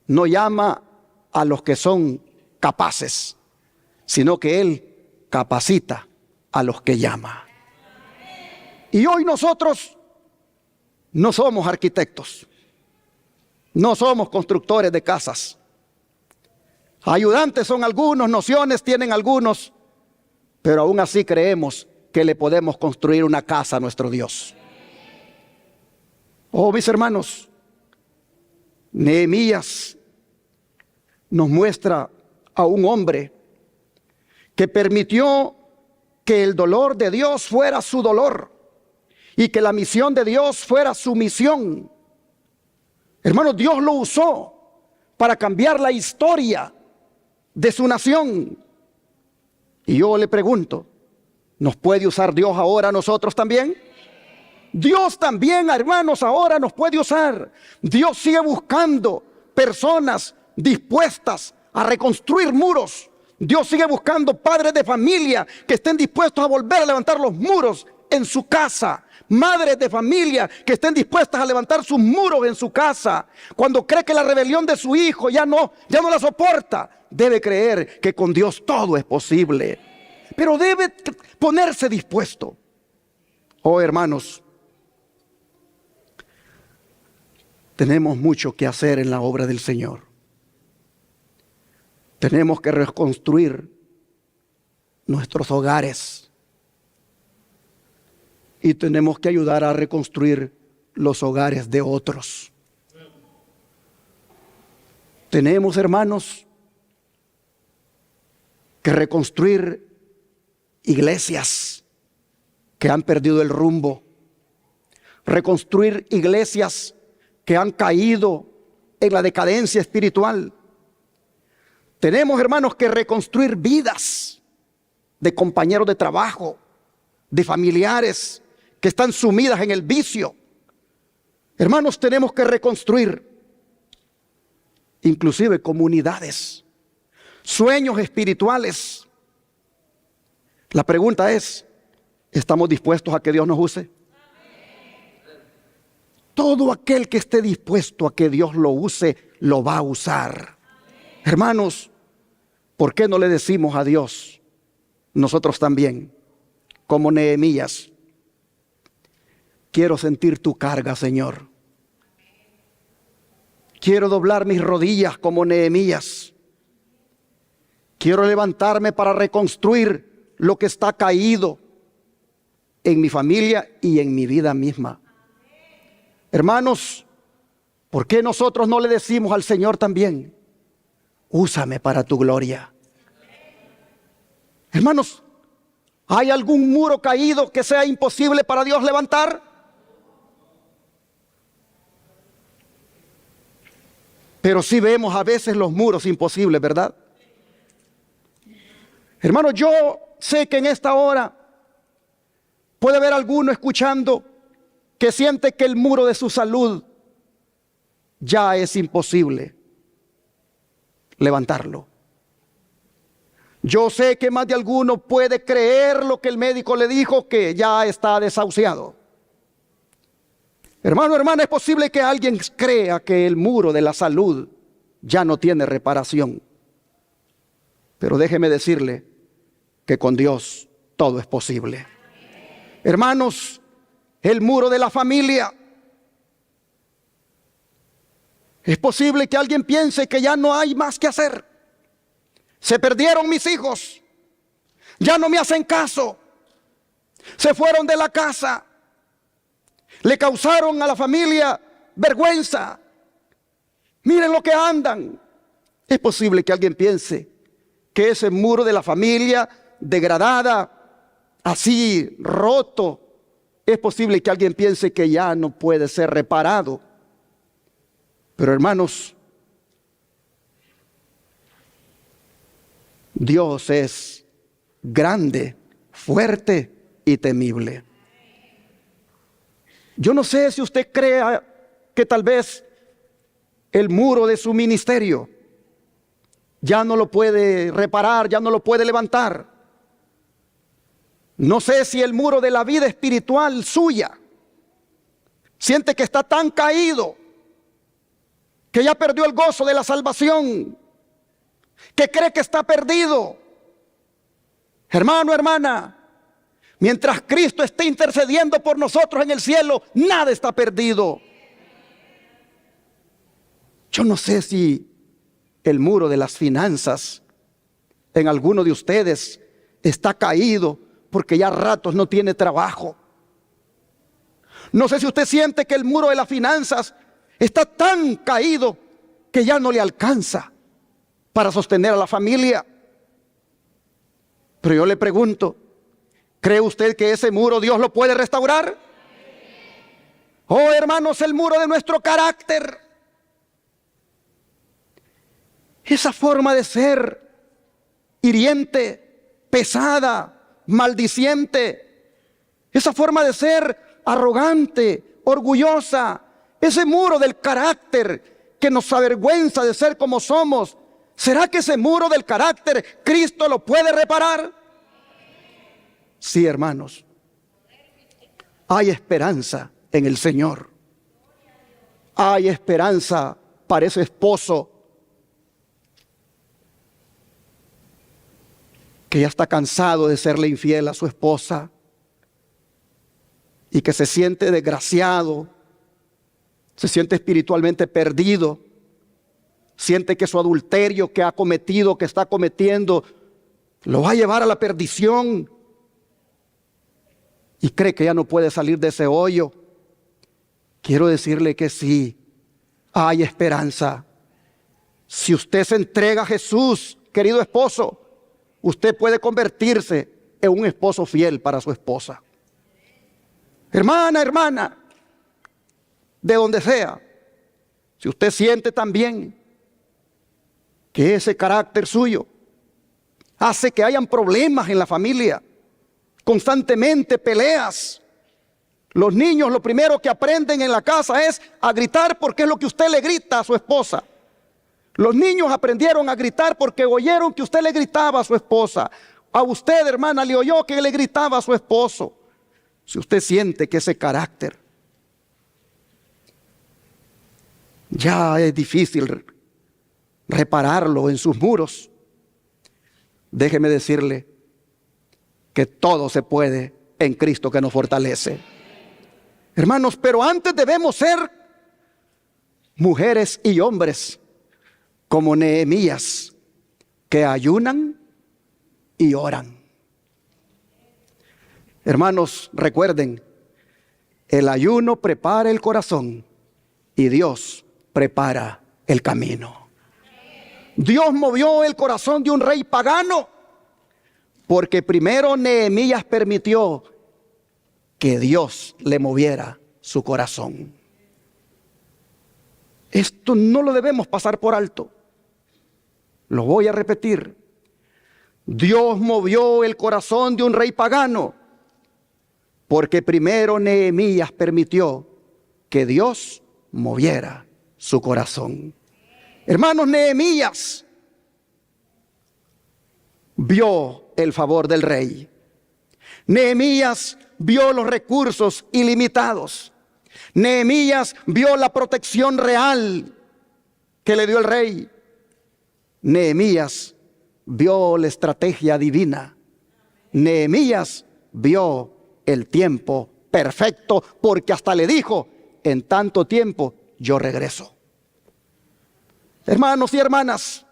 no llama a los que son capaces, sino que Él capacita a los que llama. Y hoy nosotros no somos arquitectos, no somos constructores de casas. Ayudantes son algunos, nociones tienen algunos, pero aún así creemos que le podemos construir una casa a nuestro Dios. Oh, mis hermanos, Nehemías nos muestra a un hombre que permitió que el dolor de Dios fuera su dolor y que la misión de Dios fuera su misión. Hermanos, Dios lo usó para cambiar la historia de su nación. Y yo le pregunto, ¿nos puede usar Dios ahora a nosotros también? Dios también, hermanos, ahora nos puede usar. Dios sigue buscando personas dispuestas a reconstruir muros. Dios sigue buscando padres de familia que estén dispuestos a volver a levantar los muros en su casa. Madres de familia que estén dispuestas a levantar sus muros en su casa. Cuando cree que la rebelión de su hijo ya no la soporta, debe creer que con Dios todo es posible. Pero debe ponerse dispuesto. Oh, hermanos, tenemos mucho que hacer en la obra del Señor. Tenemos que reconstruir nuestros hogares. Y tenemos que ayudar a reconstruir los hogares de otros. Tenemos, hermanos, que reconstruir iglesias que han perdido el rumbo. Reconstruir iglesias que han caído en la decadencia espiritual. Tenemos, hermanos, que reconstruir vidas de compañeros de trabajo, de familiares que están sumidas en el vicio. Hermanos, tenemos que reconstruir inclusive comunidades, sueños espirituales. La pregunta es, ¿estamos dispuestos a que Dios nos use? Todo aquel que esté dispuesto a que Dios lo use, lo va a usar. Hermanos, ¿por qué no le decimos a Dios, nosotros también, como Nehemías: quiero sentir tu carga, Señor? Quiero doblar mis rodillas como Nehemías. Quiero levantarme para reconstruir lo que está caído en mi familia y en mi vida misma. Hermanos, ¿por qué nosotros no le decimos al Señor también: úsame para tu gloria? Hermanos, ¿hay algún muro caído que sea imposible para Dios levantar? Pero sí vemos a veces los muros imposibles, ¿verdad? Hermanos, yo sé que en esta hora puede haber alguno escuchando que siente que el muro de su salud ya es imposible levantarlo. Yo sé que más de alguno puede creer lo que el médico le dijo, que ya está desahuciado. Hermano, hermana, es posible que alguien crea que el muro de la salud ya no tiene reparación. Pero déjeme decirle que con Dios todo es posible. Hermanos, el muro de la familia. Es posible que alguien piense que ya no hay más que hacer. Se perdieron mis hijos. Ya no me hacen caso. Se fueron de la casa. Le causaron a la familia vergüenza. Miren lo que andan. Es posible que alguien piense que ese muro de la familia degradada, así roto, es posible que alguien piense que ya no puede ser reparado. Pero hermanos, Dios es grande, fuerte y temible. Yo no sé si usted crea que tal vez el muro de su ministerio ya no lo puede reparar, ya no lo puede levantar. No sé si el muro de la vida espiritual suya siente que está tan caído, que ya perdió el gozo de la salvación, que cree que está perdido. Hermano, hermana, mientras Cristo esté intercediendo por nosotros en el cielo, nada está perdido. Yo no sé si el muro de las finanzas en alguno de ustedes está caído porque ya a ratos no tiene trabajo. No sé si usted siente que el muro de las finanzas está tan caído que ya no le alcanza para sostener a la familia. Pero yo le pregunto, ¿cree usted que ese muro Dios lo puede restaurar? Oh, hermanos, el muro de nuestro carácter. Esa forma de ser hiriente, pesada, maldiciente. Esa forma de ser arrogante, orgullosa. Ese muro del carácter que nos avergüenza de ser como somos. ¿Será que ese muro del carácter Cristo lo puede reparar? Sí, hermanos. Hay esperanza en el Señor. Hay esperanza para ese esposo que ya está cansado de serle infiel a su esposa y que se siente desgraciado, se siente espiritualmente perdido, siente que su adulterio que ha cometido, que está cometiendo, lo va a llevar a la perdición y cree que ya no puede salir de ese hoyo. Quiero decirle que sí, hay esperanza. Si usted se entrega a Jesús, querido esposo, usted puede convertirse en un esposo fiel para su esposa. Hermana, hermana, de donde sea, si usted siente también que ese carácter suyo hace que hayan problemas en la familia, constantemente peleas. Los niños lo primero que aprenden en la casa es a gritar porque es lo que usted le grita a su esposa. Los niños aprendieron a gritar porque oyeron que usted le gritaba a su esposa. A usted, hermana, le oyó que le gritaba a su esposo. Si usted siente que ese carácter ya es difícil repararlo en sus muros, déjeme decirle que todo se puede en Cristo que nos fortalece. Hermanos, pero antes debemos ser mujeres y hombres como Nehemías, que ayunan y oran. Hermanos, recuerden, el ayuno prepara el corazón y Dios prepara el camino. Dios movió el corazón de un rey pagano porque primero Nehemías permitió que Dios le moviera su corazón. Esto no lo debemos pasar por alto. Lo voy a repetir. Dios movió el corazón de un rey pagano porque primero Nehemías permitió que Dios moviera su corazón. Hermanos, Nehemías vio el favor del rey. Nehemías vio los recursos ilimitados. Nehemías vio la protección real que le dio el rey. Nehemías vio la estrategia divina. Nehemías vio el tiempo perfecto, porque hasta le dijo: en tanto tiempo yo regreso. Hermanos y hermanas,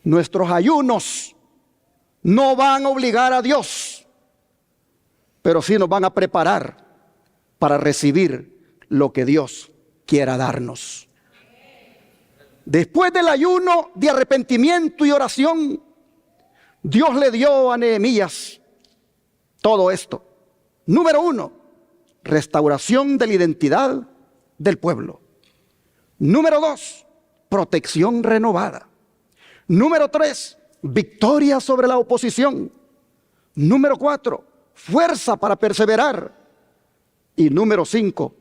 nuestros ayunos no van a obligar a Dios, pero sí nos van a preparar para recibir lo que Dios quiera darnos. Después del ayuno de arrepentimiento y oración, Dios le dio a Nehemías todo esto. Número 1, restauración de la identidad del pueblo. Número 2, protección renovada. Número 3, victoria sobre la oposición. Número 4, fuerza para perseverar. Y número 5,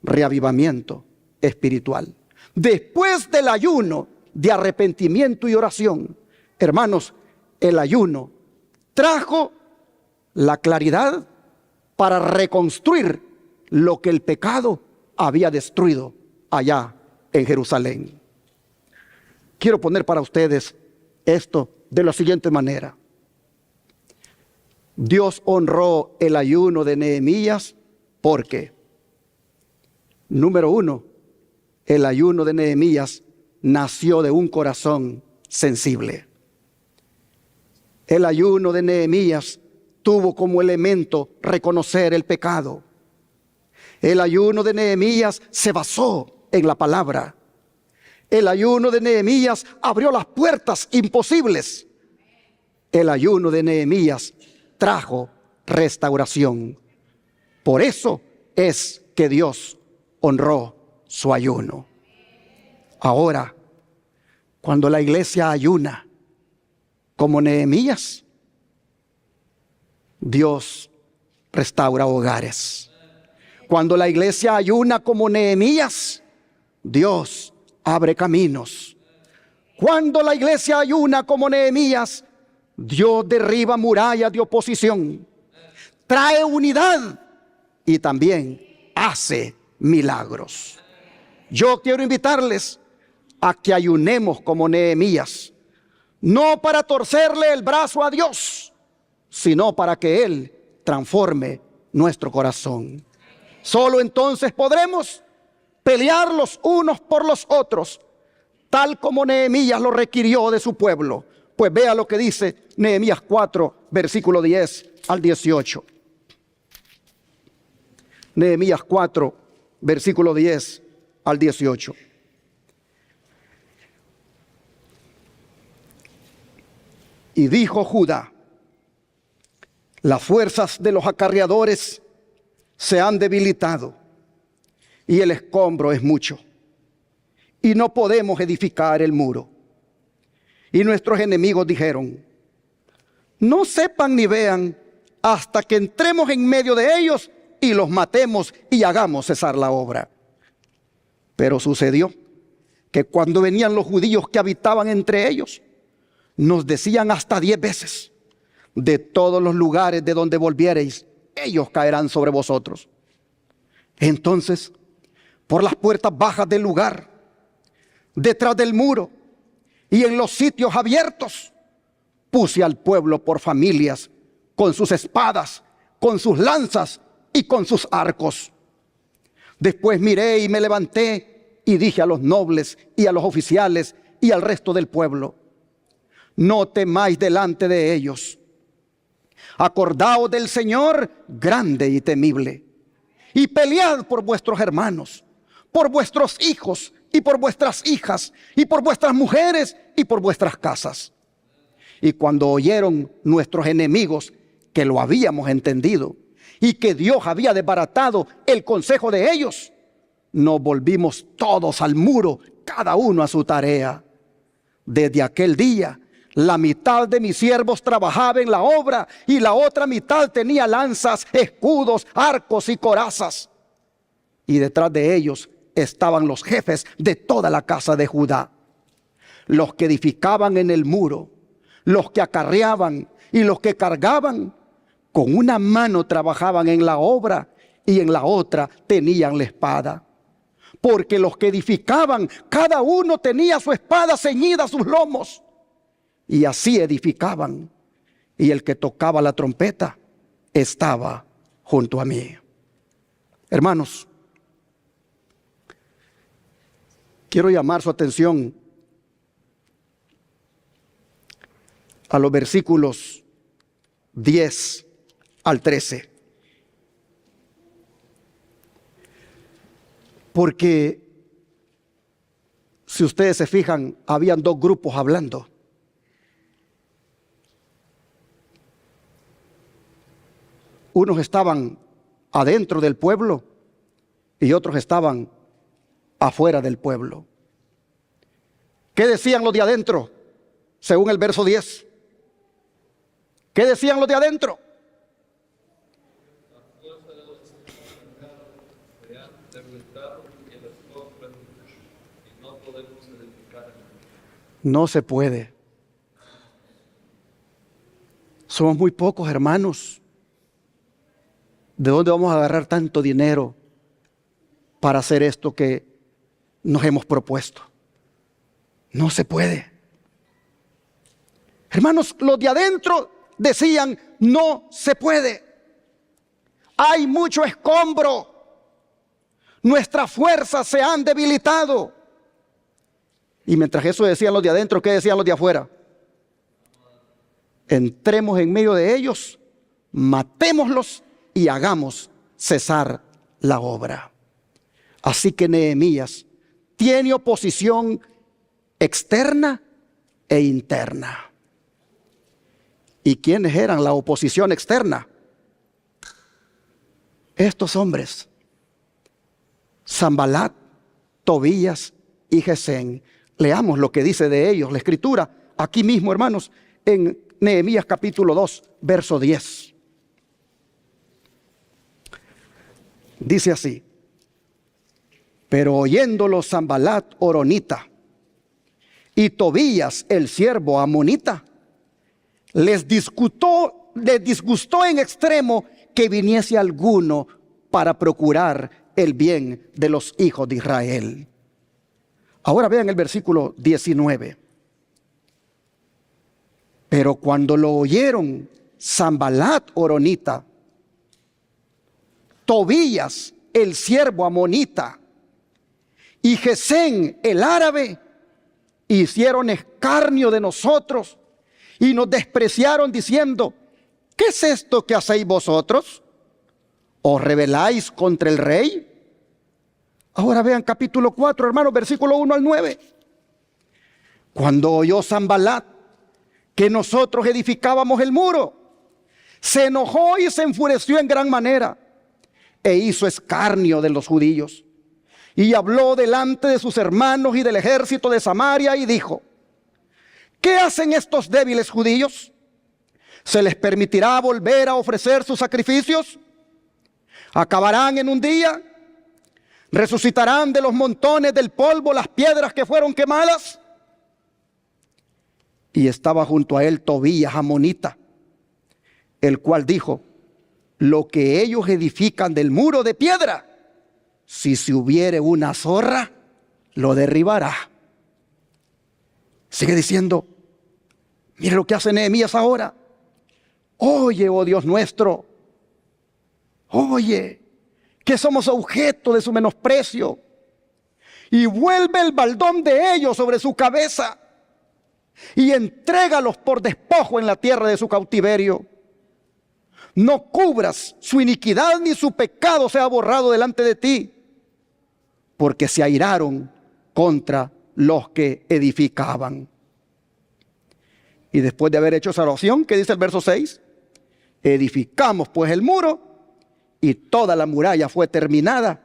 reavivamiento espiritual. Después del ayuno de arrepentimiento y oración, hermanos, el ayuno trajo la claridad para reconstruir lo que el pecado había destruido allá en Jerusalén. Quiero poner para ustedes esto de la siguiente manera. Dios honró el ayuno de Nehemías porque, número 1, el ayuno de Nehemías nació de un corazón sensible. El ayuno de Nehemías tuvo como elemento reconocer el pecado. El ayuno de Nehemías se basó en la palabra. El ayuno de Nehemías abrió las puertas imposibles. El ayuno de Nehemías trajo restauración. Por eso es que Dios honró su ayuno. Ahora, cuando la iglesia ayuna como Nehemías, Dios restaura hogares. Cuando la iglesia ayuna como Nehemías, Dios abre caminos. Cuando la iglesia ayuna como Nehemías, Dios derriba murallas de oposición, trae unidad y también hace milagros. Yo quiero invitarles a que ayunemos como Nehemías, no para torcerle el brazo a Dios, sino para que Él transforme nuestro corazón. Solo entonces podremos pelear los unos por los otros, tal como Nehemías lo requirió de su pueblo. Pues vea lo que dice Nehemías 4, versículo 10 al 18. Nehemías 4, versículo 10 al 18. Y dijo Judá: las fuerzas de los acarreadores se han debilitado y el escombro es mucho. y no podemos edificar el muro. Y nuestros enemigos dijeron: no sepan ni vean hasta que entremos en medio de ellos y los matemos y hagamos cesar la obra. Pero sucedió que cuando venían los judíos que habitaban entre ellos, nos decían hasta 10 veces: de todos los lugares de donde volviereis, ellos caerán sobre vosotros. Entonces, por las puertas bajas del lugar, detrás del muro y en los sitios abiertos, puse al pueblo por familias, con sus espadas, con sus lanzas y con sus arcos. Después miré y me levanté y dije a los nobles y a los oficiales y al resto del pueblo: no temáis delante de ellos. Acordaos del Señor grande y temible, y pelead por vuestros hermanos, por vuestros hijos y por vuestras hijas, y por vuestras mujeres y por vuestras casas. Y cuando oyeron nuestros enemigos que lo habíamos entendido y que Dios había desbaratado el consejo de ellos, nos volvimos todos al muro, cada uno a su tarea. Desde aquel día, la mitad de mis siervos trabajaba en la obra y la otra mitad tenía lanzas, escudos, arcos y corazas. Y detrás de ellos estaban los jefes de toda la casa de Judá, los que edificaban en el muro, los que acarreaban y los que cargaban. Con una mano trabajaban en la obra y en la otra tenían la espada. Porque los que edificaban, cada uno tenía su espada ceñida a sus lomos. Y así edificaban. Y el que tocaba la trompeta estaba junto a mí. Hermanos, quiero llamar su atención a los versículos 10 al 13. Porque si ustedes se fijan, habían 2 grupos hablando. Unos estaban adentro del pueblo y otros estaban afuera del pueblo. ¿Qué decían los de adentro? Según el verso 10. ¿Qué decían los de adentro? No se puede. Somos muy pocos, hermanos. ¿De dónde vamos a agarrar tanto dinero para hacer esto que nos hemos propuesto? No se puede. Hermanos, los de adentro decían: no se puede. Hay mucho escombro. Nuestras fuerzas se han debilitado. Y mientras eso decían los de adentro, ¿qué decían los de afuera? Entremos en medio de ellos, matémoslos y hagamos cesar la obra. Así que Nehemías tiene oposición externa e interna. ¿Y quiénes eran la oposición externa? Estos hombres: Sanbalat, Tobías y Gesén. Leamos lo que dice de ellos la Escritura, aquí mismo, hermanos, en Nehemías capítulo 2, verso 10. Dice así: pero oyéndolo Sanbalat horonita y Tobías el siervo amonita, les disgustó en extremo que viniese alguno para procurar el bien de los hijos de Israel. Ahora vean el versículo 19. Pero cuando lo oyeron Sanbalat horonita, Tobías el siervo amonita y Gesén el árabe, hicieron escarnio de nosotros y nos despreciaron diciendo: ¿qué es esto que hacéis vosotros? ¿Os rebeláis contra el rey? Ahora vean capítulo 4, hermanos, versículo 1 al 9. Cuando oyó Sanbalat que nosotros edificábamos el muro, se enojó y se enfureció en gran manera e hizo escarnio de los judíos Y habló delante de sus hermanos y del ejército de Samaria y dijo: ¿qué hacen estos débiles judíos? ¿Se les permitirá volver a ofrecer sus sacrificios? ¿Acabarán en un día? ¿Resucitarán de los montones del polvo las piedras que fueron quemadas? Y estaba junto a él Tobías amonita, el cual dijo: lo que ellos edifican del muro de piedra, si se hubiere una zorra, lo derribará. Sigue diciendo, mire lo que hace Nehemías ahora. Oye, oh Dios nuestro, oye, que somos objeto de su menosprecio, y vuelve el baldón de ellos sobre su cabeza, y entrégalos por despojo en la tierra de su cautiverio. No cubras su iniquidad, ni su pecado sea borrado delante de ti, porque se airaron contra los que edificaban. Y después de haber hecho esa oración, ¿qué dice el verso 6? Edificamos pues el muro, y toda la muralla fue terminada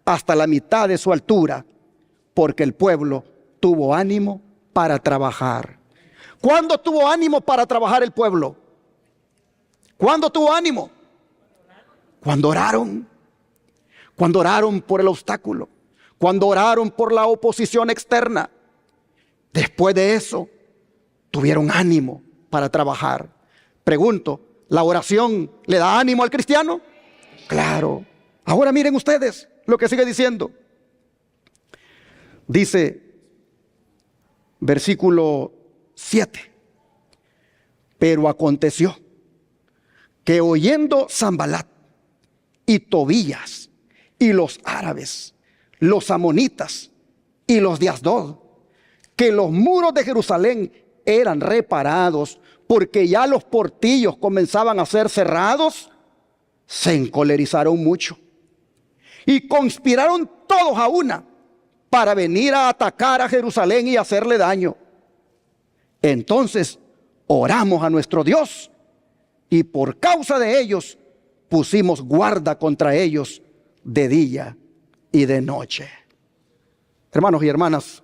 hasta la mitad de su altura, porque el pueblo tuvo ánimo para trabajar. ¿Cuándo tuvo ánimo para trabajar el pueblo? ¿Cuándo tuvo ánimo? Cuando oraron. Cuando oraron por el obstáculo. Cuando oraron por la oposición externa. Después de eso, tuvieron ánimo para trabajar. Pregunto, ¿la oración le da ánimo al cristiano? Claro. Ahora miren ustedes lo que sigue diciendo. Dice, versículo 7. Pero aconteció que oyendo Sanbalat y Tobías y los árabes, los amonitas y los de Asdod, que los muros de Jerusalén eran reparados, porque ya los portillos comenzaban a ser cerrados, se encolerizaron mucho y conspiraron todos a una para venir a atacar a Jerusalén y hacerle daño. Entonces oramos a nuestro Dios, y por causa de ellos pusimos guarda contra ellos de día y de noche. Hermanos y hermanas,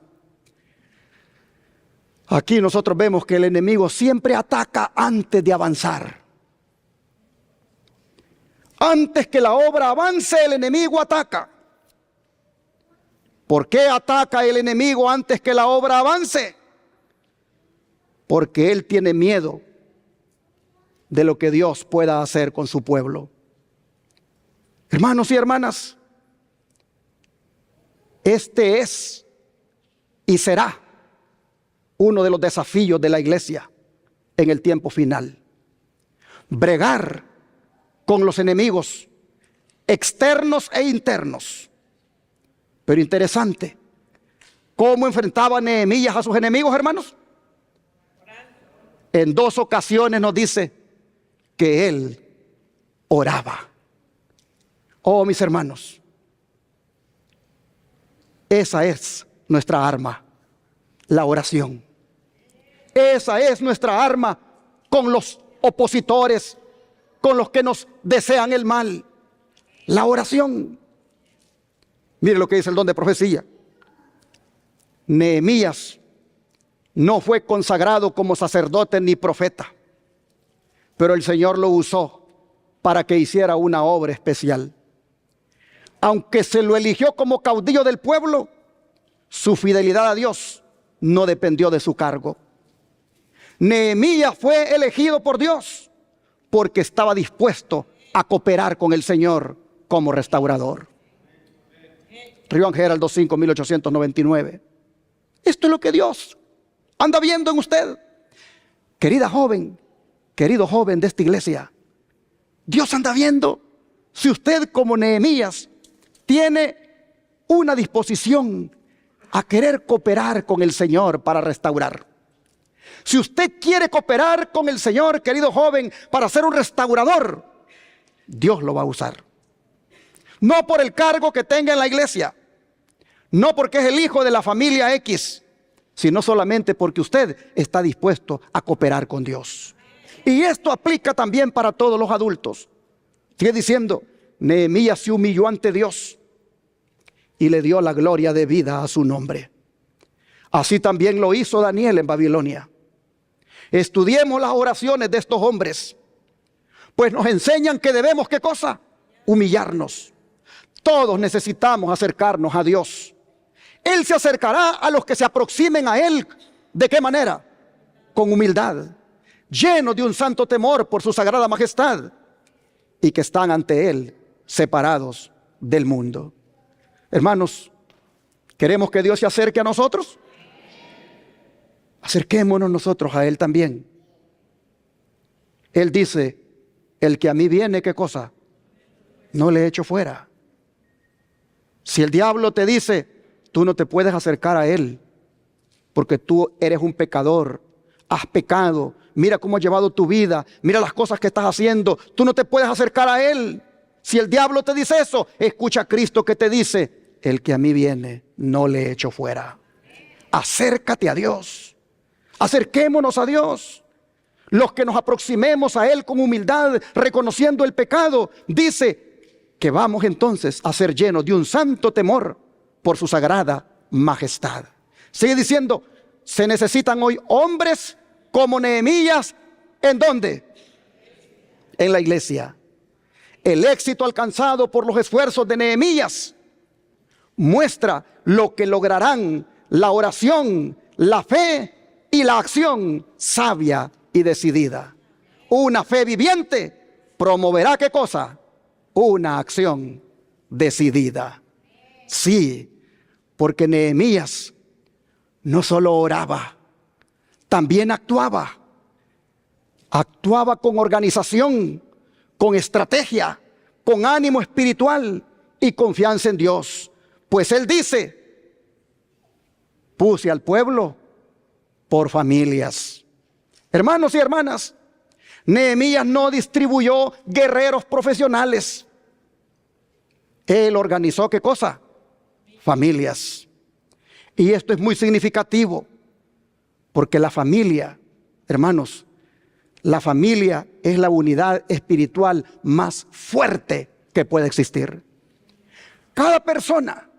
aquí nosotros vemos que el enemigo siempre ataca antes de avanzar. Antes que la obra avance, el enemigo ataca. ¿Por qué ataca el enemigo antes que la obra avance? Porque él tiene miedo de lo que Dios pueda hacer con su pueblo. Hermanos y hermanas, este es y será uno de los desafíos de la iglesia en el tiempo final. Bregar con los enemigos externos e internos. Pero interesante, ¿cómo enfrentaba Nehemías a sus enemigos, hermanos? En 2 ocasiones nos dice que él oraba. Oh, mis hermanos, esa es nuestra arma, la oración. Esa es nuestra arma con los opositores, con los que nos desean el mal. La oración. Mire lo que dice el don de profecía. Nehemías no fue consagrado como sacerdote ni profeta, pero el Señor lo usó para que hiciera una obra especial. Aunque se lo eligió como caudillo del pueblo, su fidelidad a Dios no dependió de su cargo. Nehemías fue elegido por Dios porque estaba dispuesto a cooperar con el Señor como restaurador. Río Gerald 2.5, 1899. Esto es lo que Dios anda viendo en usted. Querida joven, querido joven de esta iglesia, Dios anda viendo si usted como Nehemías tiene una disposición a querer cooperar con el Señor para restaurar. Si usted quiere cooperar con el Señor, querido joven, para ser un restaurador, Dios lo va a usar. No por el cargo que tenga en la iglesia, no porque es el hijo de la familia X, sino solamente porque usted está dispuesto a cooperar con Dios. Y esto aplica también para todos los adultos. Sigue diciendo, Nehemías se humilló ante Dios y le dio la gloria de vida a su nombre. Así también lo hizo Daniel en Babilonia. Estudiemos las oraciones de estos hombres, pues nos enseñan que debemos, ¿qué cosa? Humillarnos. Todos necesitamos acercarnos a Dios. Él se acercará a los que se aproximen a Él. ¿De qué manera? Con humildad, llenos de un santo temor por su sagrada majestad, y que están ante Él separados del mundo. Hermanos, ¿queremos que Dios se acerque a nosotros? Acerquémonos nosotros a Él también. Él dice, el que a mí viene, ¿qué cosa? No le echo fuera. Si el diablo te dice, tú no te puedes acercar a Él, porque tú eres un pecador, has pecado, mira cómo has llevado tu vida, mira las cosas que estás haciendo, tú no te puedes acercar a Él. Si el diablo te dice eso, escucha a Cristo que te dice, el que a mí viene, no le echo fuera. Acércate a Dios, acerquémonos a Dios. Los que nos aproximemos a Él con humildad, reconociendo el pecado, dice que vamos entonces a ser llenos de un santo temor por su sagrada majestad. Sigue diciendo, se necesitan hoy hombres como Nehemías. ¿En dónde? En la iglesia. El éxito alcanzado por los esfuerzos de Nehemías muestra lo que lograrán la oración, la fe y la acción sabia y decidida. Una fe viviente promoverá, ¿qué cosa? Una acción decidida. Sí, porque Nehemías no solo oraba, también actuaba. Actuaba con organización, con estrategia, con ánimo espiritual y confianza en Dios. Pues él dice, puse al pueblo por familias. Hermanos y hermanas, Nehemías no distribuyó guerreros profesionales. Él organizó, ¿qué cosa? Familias. Y esto es muy significativo, porque la familia, hermanos, la familia es la unidad espiritual más fuerte que puede existir. Cada persona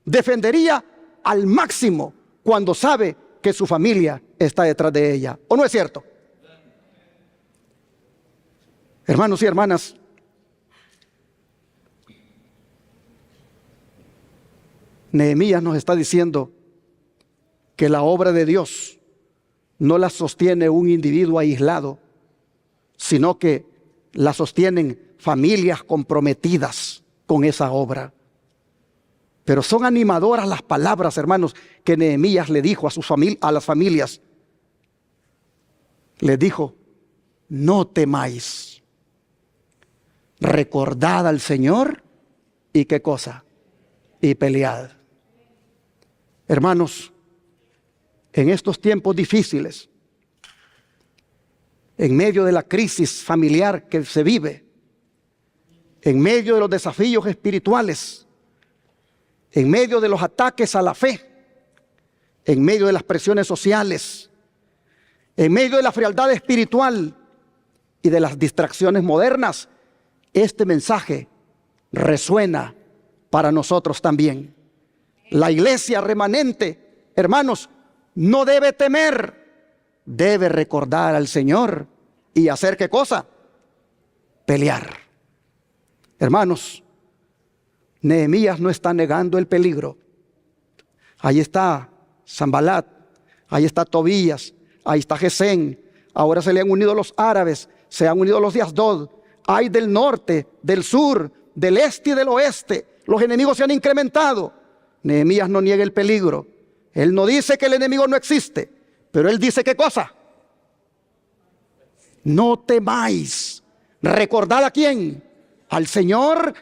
defendería al máximo cuando sabe que su familia está detrás de ella. ¿O no es cierto? Hermanos y hermanas, Nehemías nos está diciendo que la obra de Dios no la sostiene un individuo aislado, sino que la sostienen familias comprometidas con esa obra. Pero son animadoras las palabras, hermanos, que Nehemías le dijo a las familias. Les dijo, no temáis, recordad al Señor y qué cosa, y pelead. Hermanos, en estos tiempos difíciles, en medio de la crisis familiar que se vive, en medio de los desafíos espirituales, en medio de los ataques a la fe, en medio de las presiones sociales, en medio de la frialdad espiritual y de las distracciones modernas, este mensaje resuena para nosotros también. La iglesia remanente, hermanos, no debe temer, debe recordar al Señor y hacer ¿qué cosa? Pelear. Hermanos, Nehemías no está negando el peligro. Ahí está Sanbalat, ahí está Tobías, ahí está Gesén. Ahora se le han unido los árabes, se han unido los de Asdod. Hay del norte, del sur, del este y del oeste. Los enemigos se han incrementado. Nehemías no niega el peligro. Él no dice que el enemigo no existe, pero él dice ¿qué cosa? No temáis. Recordad a quién, al Señor,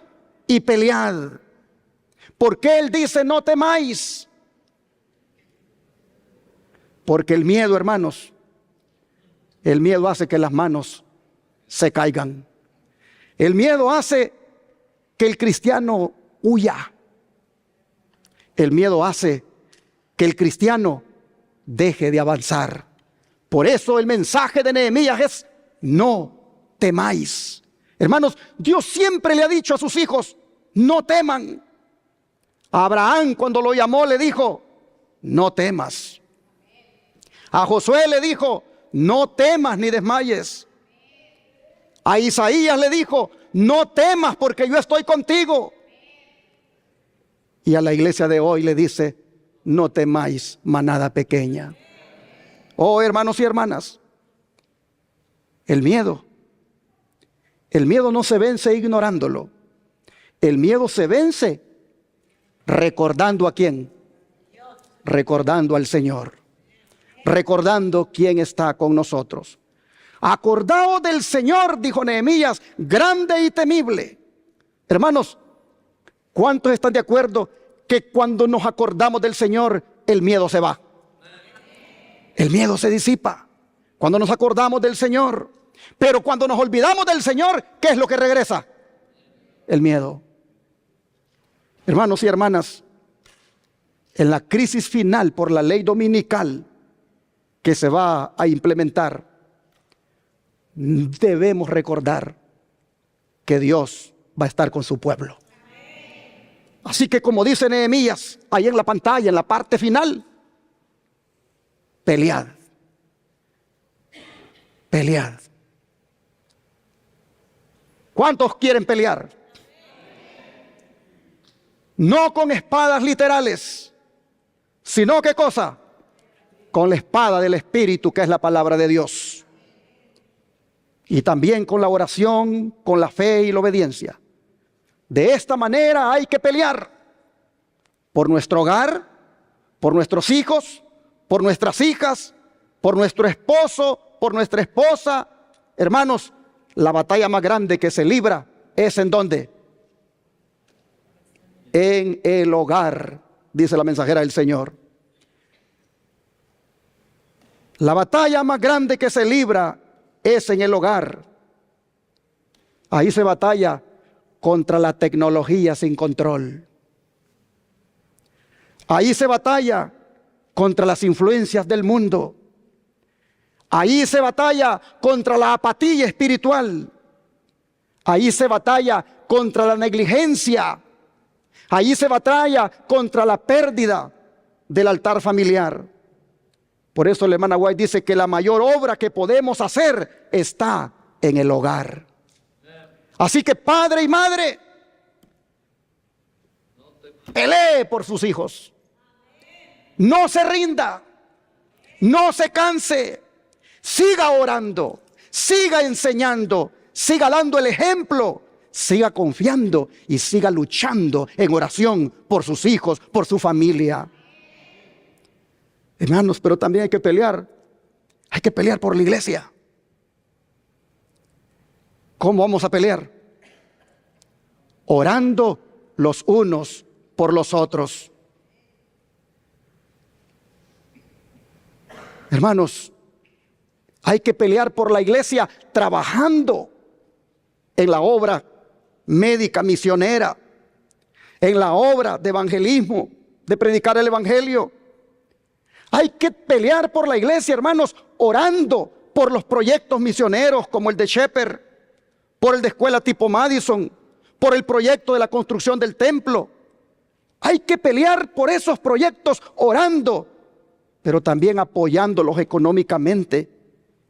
y pelead. ¿Por qué él dice no temáis? Porque el miedo, hermanos, el miedo hace que las manos se caigan. El miedo hace que el cristiano huya. El miedo hace que el cristiano deje de avanzar. Por eso el mensaje de Nehemías es no temáis. Hermanos, Dios siempre le ha dicho a sus hijos, no teman. A Abraham, cuando lo llamó, le dijo: no temas. A Josué le dijo: no temas ni desmayes. A Isaías le dijo: no temas, porque yo estoy contigo. Y a la iglesia de hoy le dice: no temáis, manada pequeña. Oh, hermanos y hermanas, el miedo no se vence ignorándolo. El miedo se vence recordando a quién. Recordando al Señor. Recordando quién está con nosotros. Acordaos del Señor, dijo Nehemías, grande y temible. Hermanos, ¿cuántos están de acuerdo que cuando nos acordamos del Señor, el miedo se va? El miedo se disipa cuando nos acordamos del Señor. Pero cuando nos olvidamos del Señor, ¿qué es lo que regresa? El miedo. Hermanos y hermanas, en la crisis final por la ley dominical que se va a implementar, debemos recordar que Dios va a estar con su pueblo. Así que, como dice Nehemías ahí en la pantalla, en la parte final: pelead. Pelead. ¿Cuántos quieren pelear? No con espadas literales, sino ¿qué cosa? Con la espada del Espíritu, que es la palabra de Dios. Y también con la oración, con la fe y la obediencia. De esta manera hay que pelear por nuestro hogar, por nuestros hijos, por nuestras hijas, por nuestro esposo, por nuestra esposa. Hermanos, la batalla más grande que se libra es ¿en dónde? En el hogar, dice la mensajera del Señor. La batalla más grande que se libra es en el hogar. Ahí se batalla contra la tecnología sin control. Ahí se batalla contra las influencias del mundo. Ahí se batalla contra la apatía espiritual. Ahí se batalla contra la negligencia. Ahí se batalla contra la pérdida del altar familiar. Por eso la hermana White dice que la mayor obra que podemos hacer está en el hogar. Así que padre y madre, pelee por sus hijos. No se rinda, no se canse, siga orando, siga enseñando, siga dando el ejemplo, siga confiando y siga luchando en oración por sus hijos, por su familia. Hermanos, pero también hay que pelear por la iglesia. ¿Cómo vamos a pelear? Orando los unos por los otros. Hermanos, hay que pelear por la iglesia trabajando en la obra médica misionera, en la obra de evangelismo, de predicar el evangelio. Hay que pelear por la iglesia, hermanos, orando por los proyectos misioneros como el de Shepherd, por el de escuela tipo Madison, por el proyecto de la construcción del templo. Hay que pelear por esos proyectos orando, pero también apoyándolos económicamente.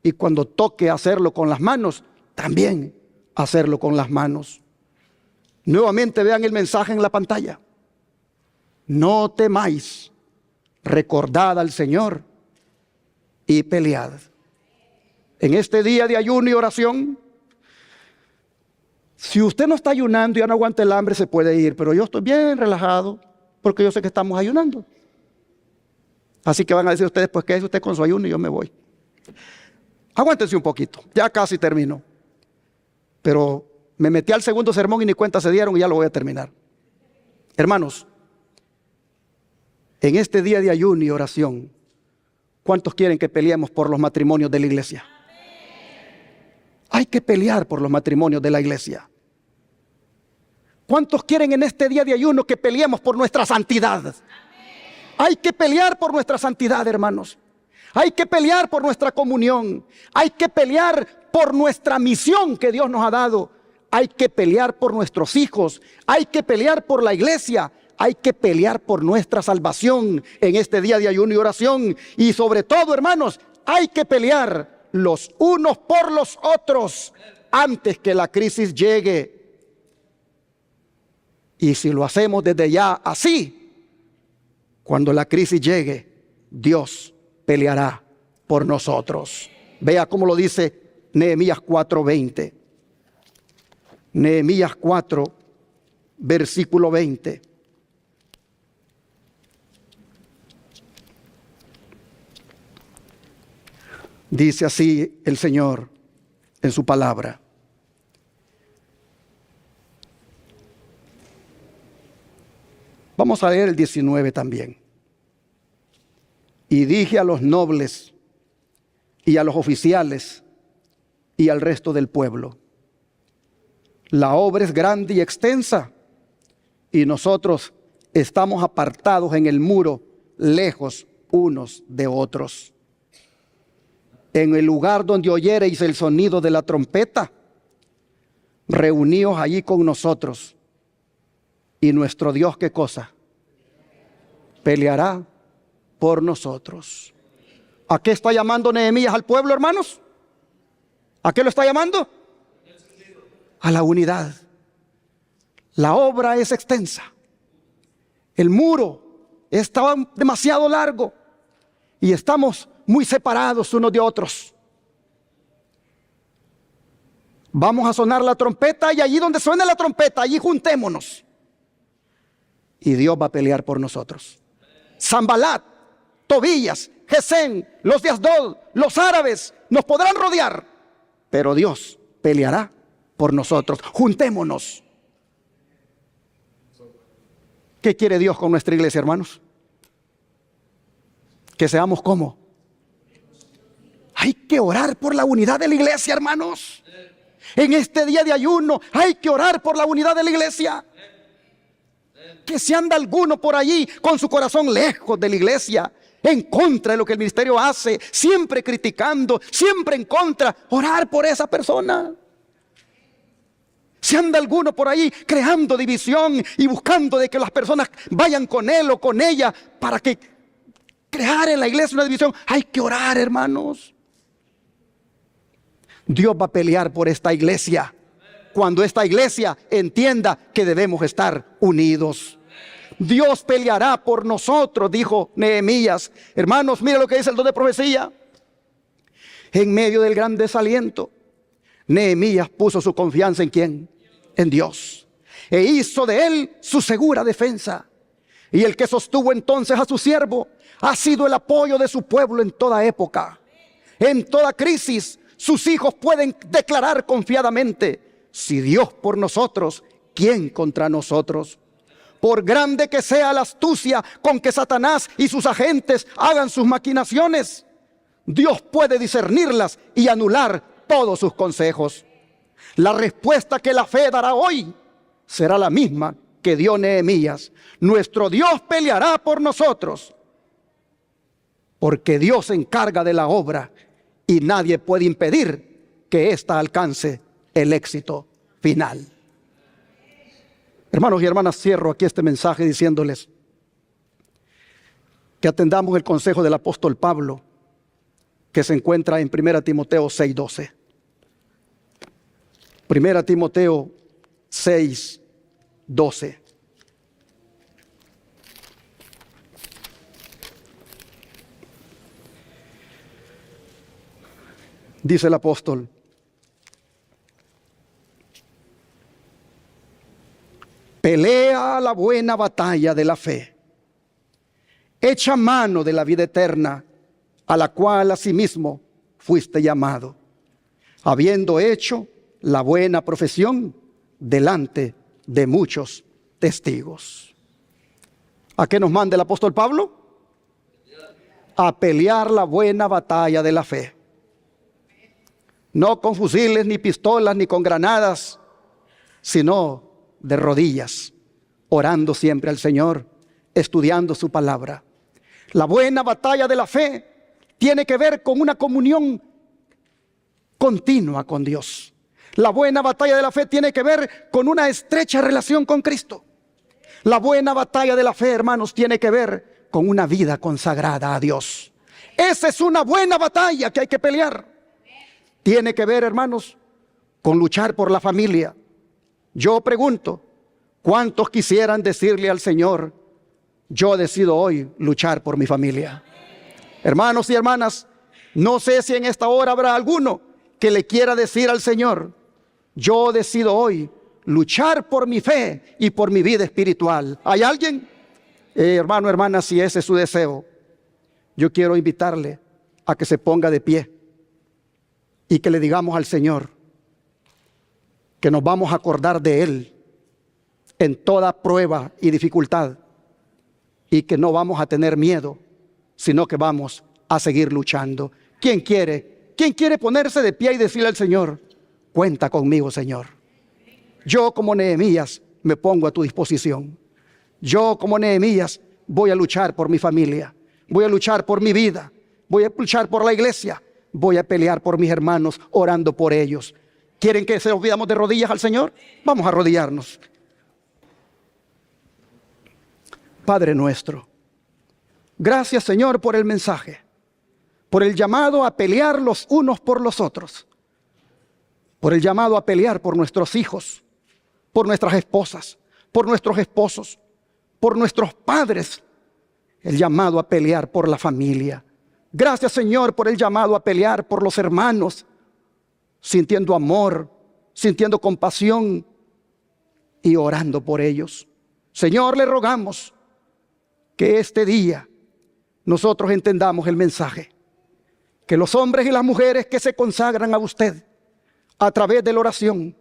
Y cuando toque hacerlo con las manos, también hacerlo con las manos. Nuevamente vean el mensaje en la pantalla. No temáis, recordad al Señor y pelead. En este día de ayuno y oración, si usted no está ayunando y ya no aguanta el hambre, se puede ir, pero yo estoy bien relajado porque yo sé que estamos ayunando. Así que van a decir ustedes: pues qué es usted con su ayuno y yo me voy. Aguántense un poquito, ya casi termino. Pero me metí al segundo sermón y ni cuenta se dieron y ya lo voy a terminar. Hermanos, en este día de ayuno y oración, ¿cuántos quieren que peleemos por los matrimonios de la iglesia? Hay que pelear por los matrimonios de la iglesia. ¿Cuántos quieren en este día de ayuno que peleemos por nuestra santidad? Hay que pelear por nuestra santidad, hermanos. Hay que pelear por nuestra comunión. Hay que pelear por nuestra misión que Dios nos ha dado. Hay que pelear por nuestros hijos. Hay que pelear por la iglesia. hay que pelear por nuestra salvación en este día de ayuno y oración. Y sobre todo, hermanos, hay que pelear los unos por los otros antes que la crisis llegue. Y si lo hacemos desde ya así, cuando la crisis llegue, Dios peleará por nosotros. Vea cómo lo dice Nehemías 4:20. Nehemías 4, versículo 20. Dice así el Señor en su palabra. Vamos a leer el 19 también. Y dije a los nobles y a los oficiales y al resto del pueblo: la obra es grande y extensa, y nosotros estamos apartados en el muro, lejos unos de otros. En el lugar donde oyereis el sonido de la trompeta, reuníos allí con nosotros, y nuestro Dios, ¿qué cosa? Peleará por nosotros. ¿A qué está llamando Nehemías al pueblo, hermanos? ¿A qué lo está llamando? A la unidad. La obra es extensa. El muro estaba demasiado largo y estamos muy separados unos de otros. Vamos a sonar la trompeta, y allí donde suene la trompeta, allí juntémonos. Y Dios va a pelear por nosotros. Sanbalat, Tobías, Gesén, los de Asdod, los árabes nos podrán rodear, pero Dios peleará por nosotros. Juntémonos. ¿Qué quiere Dios con nuestra iglesia, hermanos? Que seamos como. Hay que orar por la unidad de la iglesia, hermanos. En este día de ayuno hay que orar por la unidad de la iglesia. Que si anda alguno por allí con su corazón lejos de la iglesia, en contra de lo que el ministerio hace, siempre criticando, siempre en contra, orar por esa persona. Si anda alguno por ahí creando división y buscando de que las personas vayan con él o con ella para que crear en la iglesia una división, hay que orar, hermanos. Dios va a pelear por esta iglesia cuando esta iglesia entienda que debemos estar unidos. Dios peleará por nosotros, dijo Nehemías. Hermanos, mire lo que dice el don de profecía. En medio del gran desaliento, Nehemías puso su confianza ¿en quién? En Dios. E hizo de él su segura defensa. Y el que sostuvo entonces a su siervo ha sido el apoyo de su pueblo en toda época. En toda crisis, sus hijos pueden declarar confiadamente: si Dios por nosotros, ¿quién contra nosotros? Por grande que sea la astucia con que Satanás y sus agentes hagan sus maquinaciones, Dios puede discernirlas y anular todos sus consejos. La respuesta que la fe dará hoy será la misma que dio Nehemías: nuestro Dios peleará por nosotros, porque Dios se encarga de la obra y nadie puede impedir que ésta alcance el éxito final. Hermanos y hermanas, cierro aquí este mensaje diciéndoles que atendamos el consejo del apóstol Pablo, que se encuentra en 1 Timoteo 6:12. 1 Timoteo 6:12. Dice el apóstol: pelea la buena batalla de la fe, echa mano de la vida eterna, a la cual asimismo fuiste llamado, habiendo hecho la buena profesión delante de muchos testigos. ¿A qué nos manda el apóstol Pablo? A pelear la buena batalla de la fe. No con fusiles, ni pistolas, ni con granadas, sino de rodillas, orando siempre al Señor, estudiando su palabra. La buena batalla de la fe tiene que ver con una comunión continua con Dios. La buena batalla de la fe tiene que ver con una estrecha relación con Cristo. La buena batalla de la fe, hermanos, tiene que ver con una vida consagrada a Dios. Esa es una buena batalla que hay que pelear. Tiene que ver, hermanos, con luchar por la familia. Yo pregunto, ¿cuántos quisieran decirle al Señor: yo decido hoy luchar por mi familia? Hermanos y hermanas, no sé si en esta hora habrá alguno que le quiera decir al Señor: yo decido hoy luchar por mi fe y por mi vida espiritual. ¿Hay alguien? Hermano, hermana, si ese es su deseo, yo quiero invitarle a que se ponga de pie y que le digamos al Señor que nos vamos a acordar de Él en toda prueba y dificultad, y que no vamos a tener miedo, sino que vamos a seguir luchando. ¿Quién quiere ponerse de pie y decirle al Señor: cuenta conmigo, Señor? Yo, como Nehemías, me pongo a tu disposición. Yo, como Nehemías, voy a luchar por mi familia, voy a luchar por mi vida, voy a luchar por la iglesia, voy a pelear por mis hermanos, orando por ellos. ¿Quieren que se olvidamos de rodillas al Señor? Vamos a arrodillarnos. Padre nuestro, gracias, Señor, por el mensaje, por el llamado a pelear los unos por los otros, por el llamado a pelear por nuestros hijos, por nuestras esposas, por nuestros esposos, por nuestros padres, el llamado a pelear por la familia. Gracias, Señor, por el llamado a pelear por los hermanos, sintiendo amor, sintiendo compasión y orando por ellos. Señor, le rogamos que este día nosotros entendamos el mensaje, que los hombres y las mujeres que se consagran a usted a través de la oración,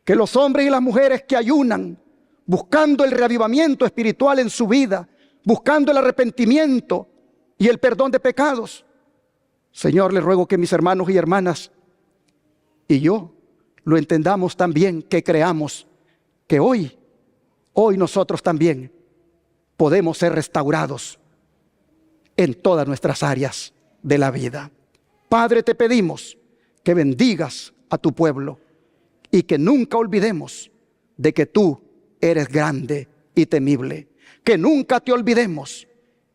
que los hombres y las mujeres que ayunan, buscando el reavivamiento espiritual en su vida, buscando el arrepentimiento y el perdón de pecados, Señor, le ruego que mis hermanos y hermanas y yo lo entendamos también, que creamos que hoy nosotros también podemos ser restaurados en todas nuestras áreas de la vida. Padre, te pedimos que bendigas a tu pueblo y que nunca olvidemos de que tú eres grande y temible. Que nunca te olvidemos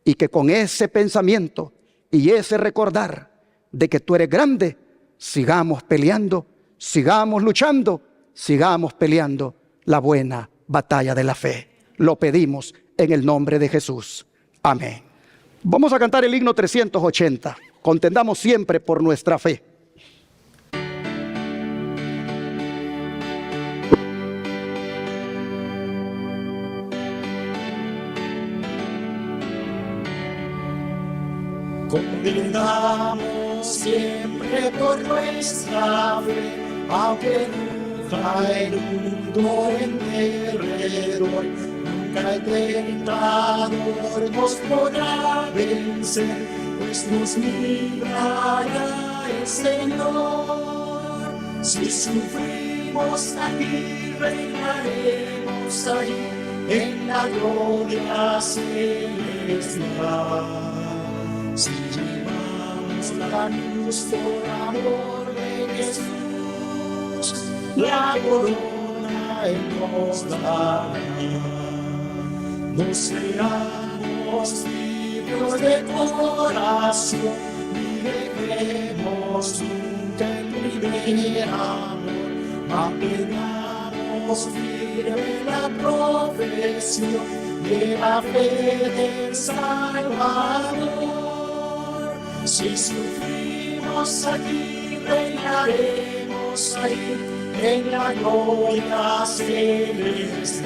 y que con ese pensamiento y ese recordar de que tú eres grande, sigamos peleando, sigamos luchando, sigamos peleando la buena batalla de la fe. Lo pedimos en el nombre de Jesús. Amén. Vamos a cantar el himno 380. Contendamos siempre por nuestra fe. Contendamos siempre por nuestra fe, aunque ruja el mundo en derredor, nunca el tentador nos podrá vencer, pues nos librará el Señor. Si sufrimos aquí, reinaremos ahí en la gloria celestial. Si llevamos la luz por amor de Jesús, la corona Él nos dará. No seamos tibios de corazón, ni dejemos nunca el primer amor. Mantengamos firme la profesión de la fe del Salvador. Si sufrimos aquí, reinaremos ahí en la gloria celestial.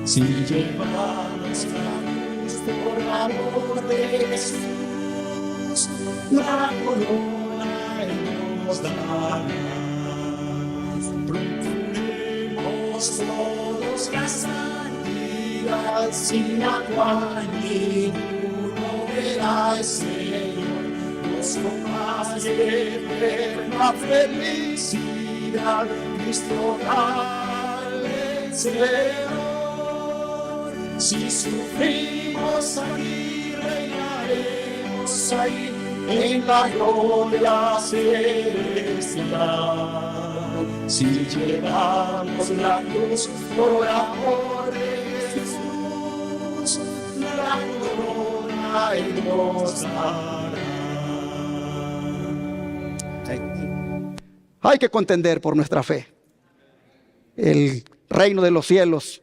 Si llevamos la luz por amor de Jesús, la corona Él nos dará. Procuremos todos la santidad, sin la cual ninguno verá al Señor. Nos compase eterna felicidad, Cristo al vencedor. Si sufrimos aquí, reinaremos ahí en la gloria celestial. Si llevamos la cruz por amor de vida Él nos dará. Hay que contender por nuestra fe. El reino de los cielos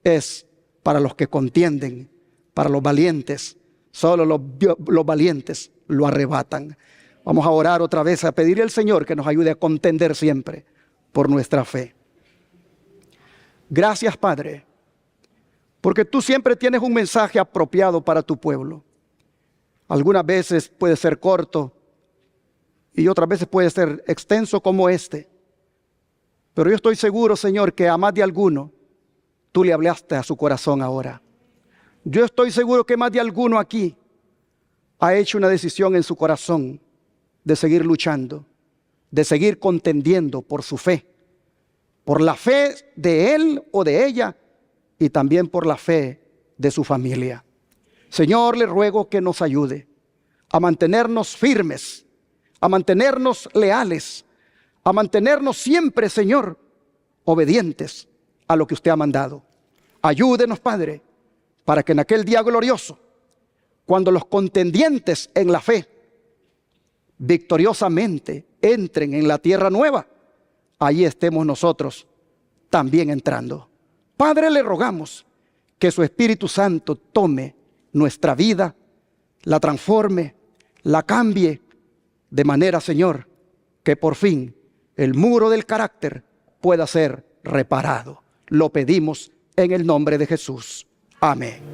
es para los que contienden, para los valientes. Solo los valientes lo arrebatan. Vamos a orar otra vez, a pedirle al Señor que nos ayude a contender siempre por nuestra fe. Gracias, Padre, porque tú siempre tienes un mensaje apropiado para tu pueblo. Algunas veces puede ser corto y otras veces puede ser extenso como este. Pero yo estoy seguro, Señor, que a más de alguno tú le hablaste a su corazón ahora. Yo estoy seguro que más de alguno aquí ha hecho una decisión en su corazón de seguir luchando, de seguir contendiendo por su fe, por la fe de él o de ella y también por la fe de su familia. Señor, le ruego que nos ayude a mantenernos firmes, a mantenernos leales, a mantenernos siempre, Señor, obedientes a lo que usted ha mandado. Ayúdenos, Padre, para que en aquel día glorioso, cuando los contendientes en la fe victoriosamente entren en la tierra nueva, allí estemos nosotros también entrando. Padre, le rogamos que su Espíritu Santo tome nuestra vida, la transforme, la cambie, de manera, Señor, que por fin el muro del carácter pueda ser reparado. Lo pedimos en el nombre de Jesús. Amén.